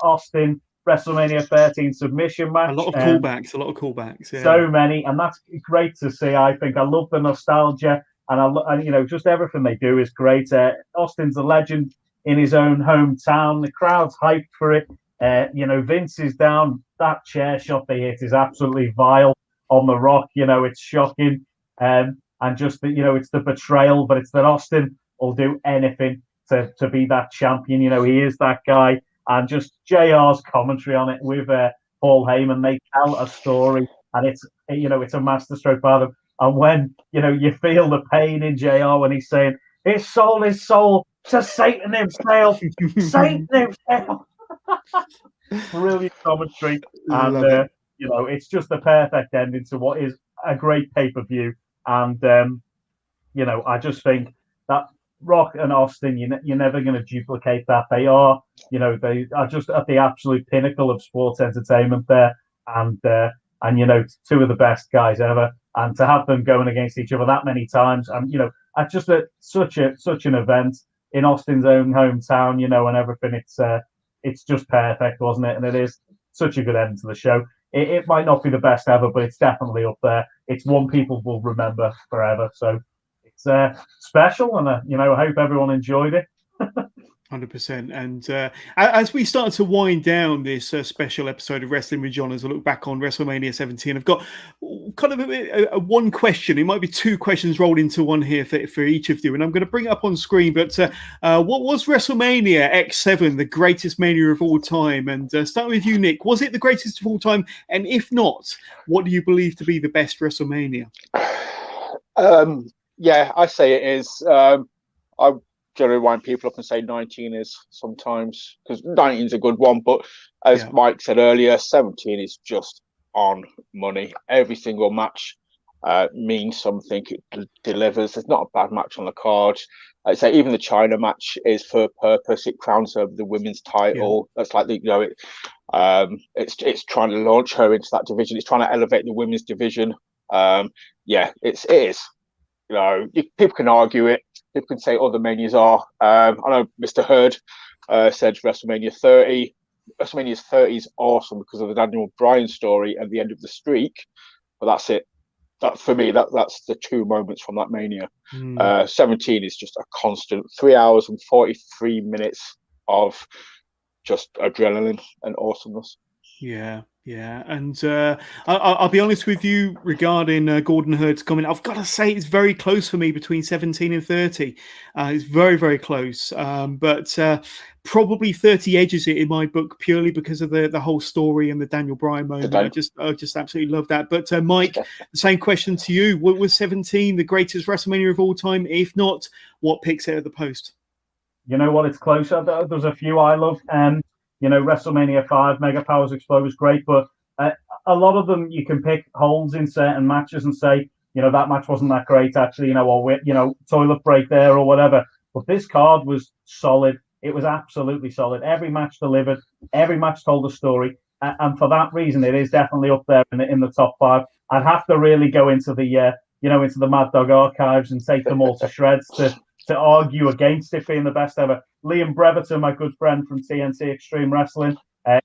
Austin WrestleMania 13 submission match. A lot of callbacks. Yeah. So many, and that's great to see. I think I love the nostalgia, and just everything they do is great. Austin's a legend in his own hometown. The crowd's hyped for it. Vince is down. That chair shot they hit is absolutely vile on the Rock. It's shocking. And just it's the betrayal, but it's that Austin will do anything to be that champion. He is that guy. And just JR's commentary on it with Paul Heyman, they tell a story, and it's a masterstroke by them. And when you feel the pain in JR when he's saying his soul to Satan himself, Satan himself. Brilliant commentary, and it's just the perfect ending to what is a great pay-per-view. And I just think that Rock and Austin, you're never going to duplicate that. They are just at the absolute pinnacle of sports entertainment there, and two of the best guys ever. And to have them going against each other that many times, and at just such an event in Austin's own hometown, and everything, it's just perfect, wasn't it? And it is such a good end to the show. It might not be the best ever, but it's definitely up there. It's one people will remember forever. So it's special, and I hope everyone enjoyed it. 100%. And as we start to wind down this special episode of Wrestling with John, as I look back on WrestleMania 17, I've got kind of a one question. It might be two questions rolled into one here for each of you, and I'm going to bring it up on screen. But what was WrestleMania X7 the greatest Mania of all time? And starting with you, Nick, was it the greatest of all time? And if not, what do you believe to be the best WrestleMania? Yeah, I say it is. I generally wind people up and say 19 is sometimes, because 19 is a good one, but as Mike said earlier, 17 is just on money. Every single match means something. It delivers. There's not a bad match on the card. I'd say even the China match is for a purpose. It crowns her the women's title. That's like it's trying to launch her into that division. It's trying to elevate the women's division. It is. People can argue it. People can say other manias are. I know Mr. Hurd said WrestleMania 30. WrestleMania 30 is awesome because of the Daniel Bryan story and the end of the streak. But that's it. That for me, that's the two moments from that Mania. 17 is just a constant 3 hours and 43 minutes of just adrenaline and awesomeness. Yeah. And I'll be honest with you regarding Gordon Hurd's comment. I've got to say it's very close for me between 17 and 30. It's very, very close. But probably 30 edges it in my book purely because of the whole story and the Daniel Bryan moment. I just absolutely love that. But Mike, the same question to you. Was 17 the greatest WrestleMania of all time? If not, what picks it at the post? You know what? It's closer. There's a few I love. WrestleMania 5, Mega Powers Explode was great, but a lot of them you can pick holes in certain matches and say, that match wasn't that great actually, or toilet break there or whatever. But this card was solid. It was absolutely solid. Every match delivered. Every match told a story, and for that reason, it is definitely up there in the top 5. I'd have to really go into the into the Maddog archives and take them all to shreds to argue against it being the best ever. Liam Breverton, my good friend from TNT Extreme Wrestling,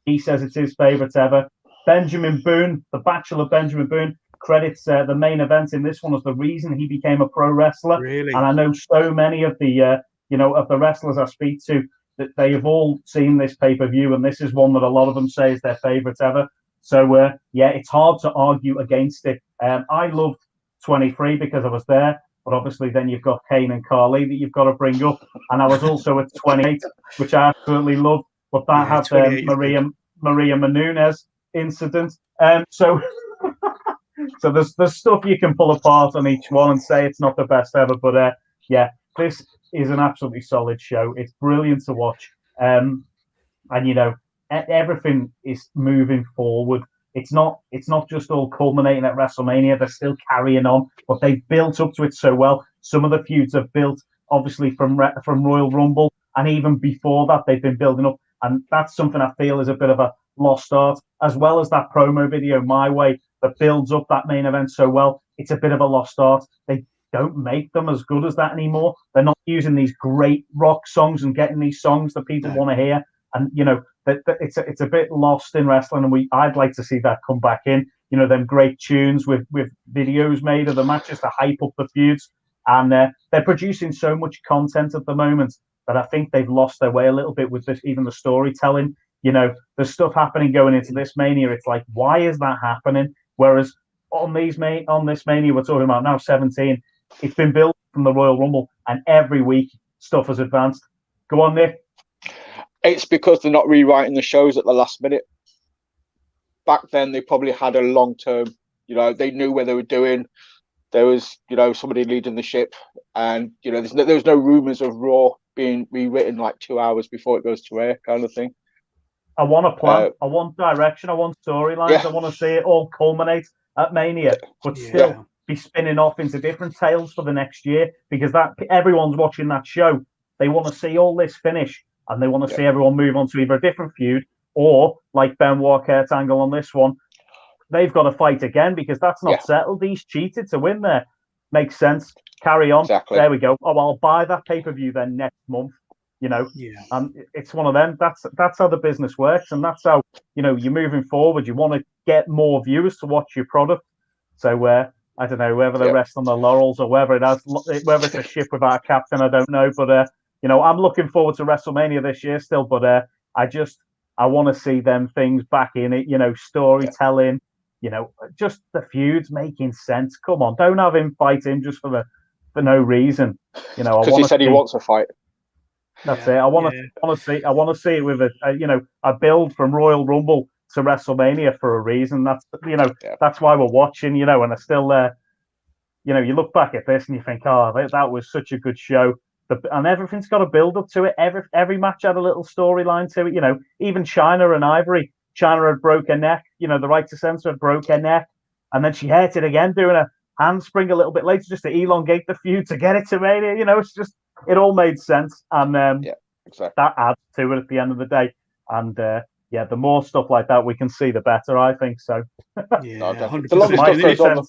he says it's his favourite ever. Benjamin Boone, the Bachelor Benjamin Boone, credits the main event in this one as the reason he became a pro wrestler. Really? And I know so many of the of the wrestlers I speak to that they have all seen this pay-per-view, and this is one that a lot of them say is their favourite ever. So it's hard to argue against it. I loved 23 because I was there, but obviously then you've got Kane and Carly that you've got to bring up, and I was also at 28, which I absolutely loved, but that had the Maria Menounos incident. So there's stuff you can pull apart on each one and say it's not the best ever, but this is an absolutely solid show. It's brilliant to watch, and everything is moving forward. It's not just all culminating at WrestleMania. They're still carrying on, but they've built up to it so well. Some of the feuds have built, obviously, from Royal Rumble, and even before that, they've been building up. And that's something I feel is a bit of a lost art, as well as that promo video, My Way, that builds up that main event so well. It's a bit of a lost art. They don't make them as good as that anymore. They're not using these great rock songs and getting these songs that people want to hear. And, it's a bit lost in wrestling, and I'd like to see that come back in. Them great tunes with videos made of the matches to hype up the feuds. And they're producing so much content at the moment that I think they've lost their way a little bit with this, even the storytelling. There's stuff happening going into this Mania. It's like, why is that happening? Whereas on this Mania we're talking about now, 17, it's been built from the Royal Rumble, and every week stuff has advanced. Go on, Nick. It's because they're not rewriting the shows at the last minute. Back then, they probably had a long term. They knew where they were doing. There was, somebody leading the ship, and there was no rumors of Raw being rewritten like 2 hours before it goes to air, kind of thing. I want a plan. I want direction. I want storylines. Yeah. I want to see it all culminate at Mania, but still be spinning off into different tales for the next year, because that everyone's watching that show. They want to see all this finish. And they want to see everyone move on to either a different feud or, like Benoit Kurt Angle on this one, they've got to fight again because that's not settled. He's cheated to win there. Makes sense. Carry on. Exactly. There we go. Oh, I'll buy that pay-per-view then next month. And it's one of them. That's how the business works, and that's how you're moving forward. You want to get more viewers to watch your product. So I don't know whether they rest on their laurels or whether it's a ship without a captain. I don't know, but. I'm looking forward to WrestleMania this year still, but I want to see them things back in it, storytelling, just the feuds making sense. Come on, don't have him fight him just for no reason. Because he said he wants a fight. That's it. I want to see it with a build from Royal Rumble to WrestleMania for a reason. That's that's why we're watching. And I still you look back at this and you think, oh, that was such a good show. And everything's got a build up to it. Every match had a little storyline to it. Even Chyna and Ivory. Chyna had broke her neck. The right to censor had broke her neck, and then she hurt it again, doing a handspring a little bit later just to elongate the feud to get it to Mania. It's just it all made sense, and exactly. That adds to it at the end of the day. And the more stuff like that we can see, the better. I think so. Yeah, 100%.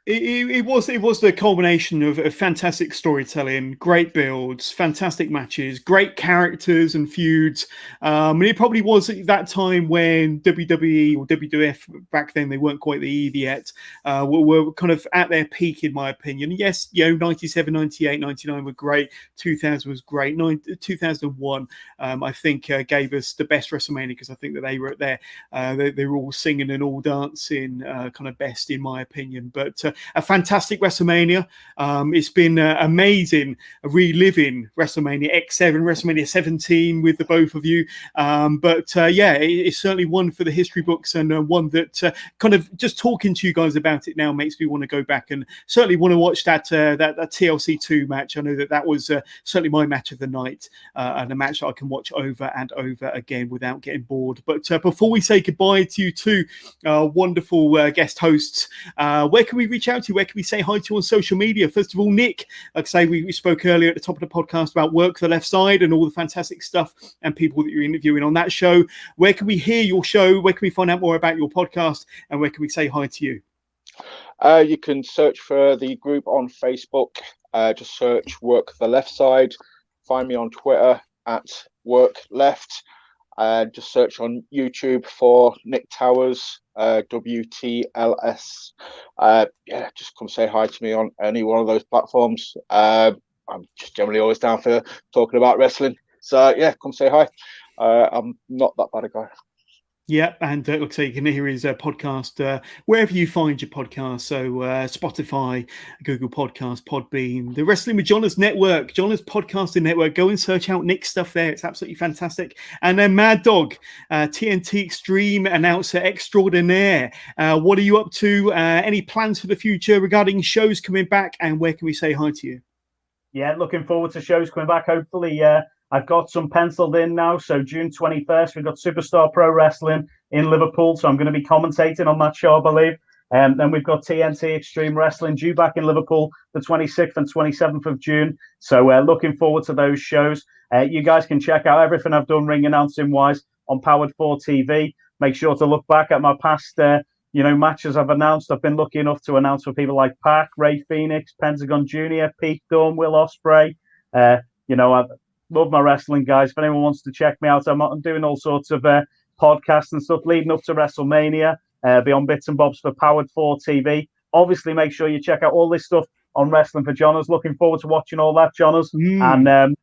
It was the culmination of fantastic storytelling, great builds, fantastic matches, great characters and feuds. And it probably was at that time when WWE or WWF back then, they weren't quite the Eve yet, were kind of at their peak, in my opinion. Yes, 97, 98, 99 were great. 2000 was great. 2001, I think, gave us the best WrestleMania, because I think that they were there. They were all singing and all dancing, kind of best, in my opinion. But a fantastic WrestleMania. It's been amazing reliving WrestleMania X7, WrestleMania 17 with the both of you. It's certainly one for the history books, and one that kind of just talking to you guys about it now makes me want to go back and certainly want to watch that TLC 2 match. I know that was certainly my match of the night, and a match that I can watch over and over again without getting bored. But before we say goodbye to you two wonderful guest hosts, where can we reach out to you? Where can we say hi to you on social media? First of all, Nick, like I say, we spoke earlier at the top of the podcast about Work the Left Side and all the fantastic stuff and people that you're interviewing on that show. Where can we hear your show? Where can we find out more about your podcast? And where can we say hi to you? You can search for the group on Facebook. Just search Work the Left Side. Find me on Twitter at Work Left. Just search on YouTube for Nik Towers, WTLS. Just come say hi to me on any one of those platforms. I'm just generally always down for talking about wrestling. So, come say hi. I'm not that bad a guy. Yeah, and like I say, you can hear his podcast wherever you find your podcast. So Spotify, Google Podcasts, Podbean, the Wrestling with Jonas Network, Jonas Podcasting Network. Go and search out Nick's stuff there. It's absolutely fantastic. And then Maddog, TNT Extreme announcer extraordinaire. What are you up to? Any plans for the future regarding shows coming back? And where can we say hi to you? Yeah, looking forward to shows coming back. Hopefully, I've got some penciled in now. So June 21st, we've got Superstar Pro Wrestling in Liverpool. So I'm going to be commentating on that show, I believe. Then we've got TNT Extreme Wrestling due back in Liverpool the 26th and 27th of June. So looking forward to those shows. You guys can check out everything I've done ring announcing wise on Powered 4 TV. Make sure to look back at my past matches I've announced. I've been lucky enough to announce for people like Pac, Ray Phoenix, Pentagon Jr., Pete Dunne, Will Ospreay. I love my wrestling, guys. If anyone wants to check me out, I'm doing all sorts of podcasts and stuff leading up to WrestleMania. Be on Bits and Bobs for Powered 4 TV. Obviously, make sure you check out all this stuff on Wrestling for Jonas. Looking forward to watching all that, Jonas. And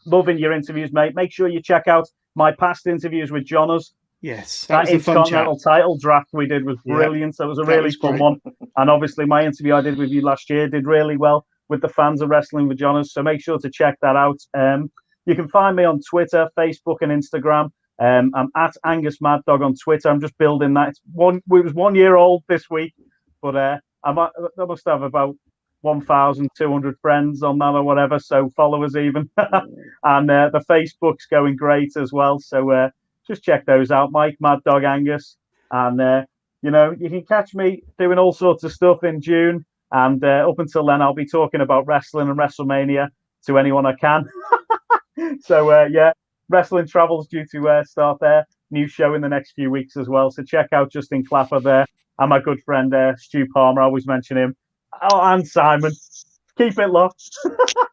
loving your interviews, mate. Make sure you check out my past interviews with Jonas. Yes, that Intercontinental title draft we did was brilliant. So it was a really fun one. And obviously, my interview I did with you last year did really well with the fans of Wrestling with Jonas. So make sure to check that out. You can find me on Twitter, Facebook, and Instagram. I'm at Angus Maddog on Twitter. I'm just building that. It was 1 year old this week, but I must have about 1,200 friends on that or whatever, so followers even. And the Facebook's going great as well. So just check those out, Mike Maddog Angus. And you can catch me doing all sorts of stuff in June. And up until then, I'll be talking about wrestling and WrestleMania to anyone I can. So Wrestling Travel's due to start their new show in the next few weeks as well. So check out Justin Clapper there and my good friend Stu Palmer. I always mention him. Oh, and Simon. Keep it locked.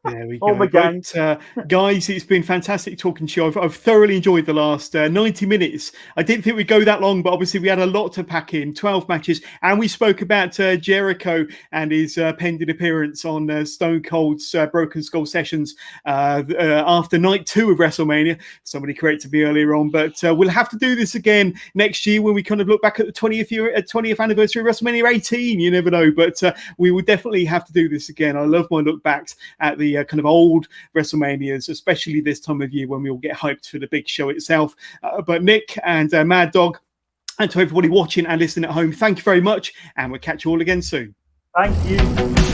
There we All go. the gang. But, guys, it's been fantastic talking to you. I've thoroughly enjoyed the last 90 minutes. I didn't think we'd go that long, but obviously we had a lot to pack in, 12 matches. And we spoke about Jericho and his pending appearance on Stone Cold's Broken Skull Sessions after night 2 of WrestleMania. Somebody corrected me earlier on. But we'll have to do this again next year when we kind of look back at the 20th anniversary of WrestleMania 18. You never know. But we will definitely have to do this again. I love my look backs at the kind of old WrestleManias, especially this time of year when we all get hyped for the big show itself. But Nick and Maddog, and to everybody watching and listening at home, thank you very much, and we'll catch you all again soon. Thank you.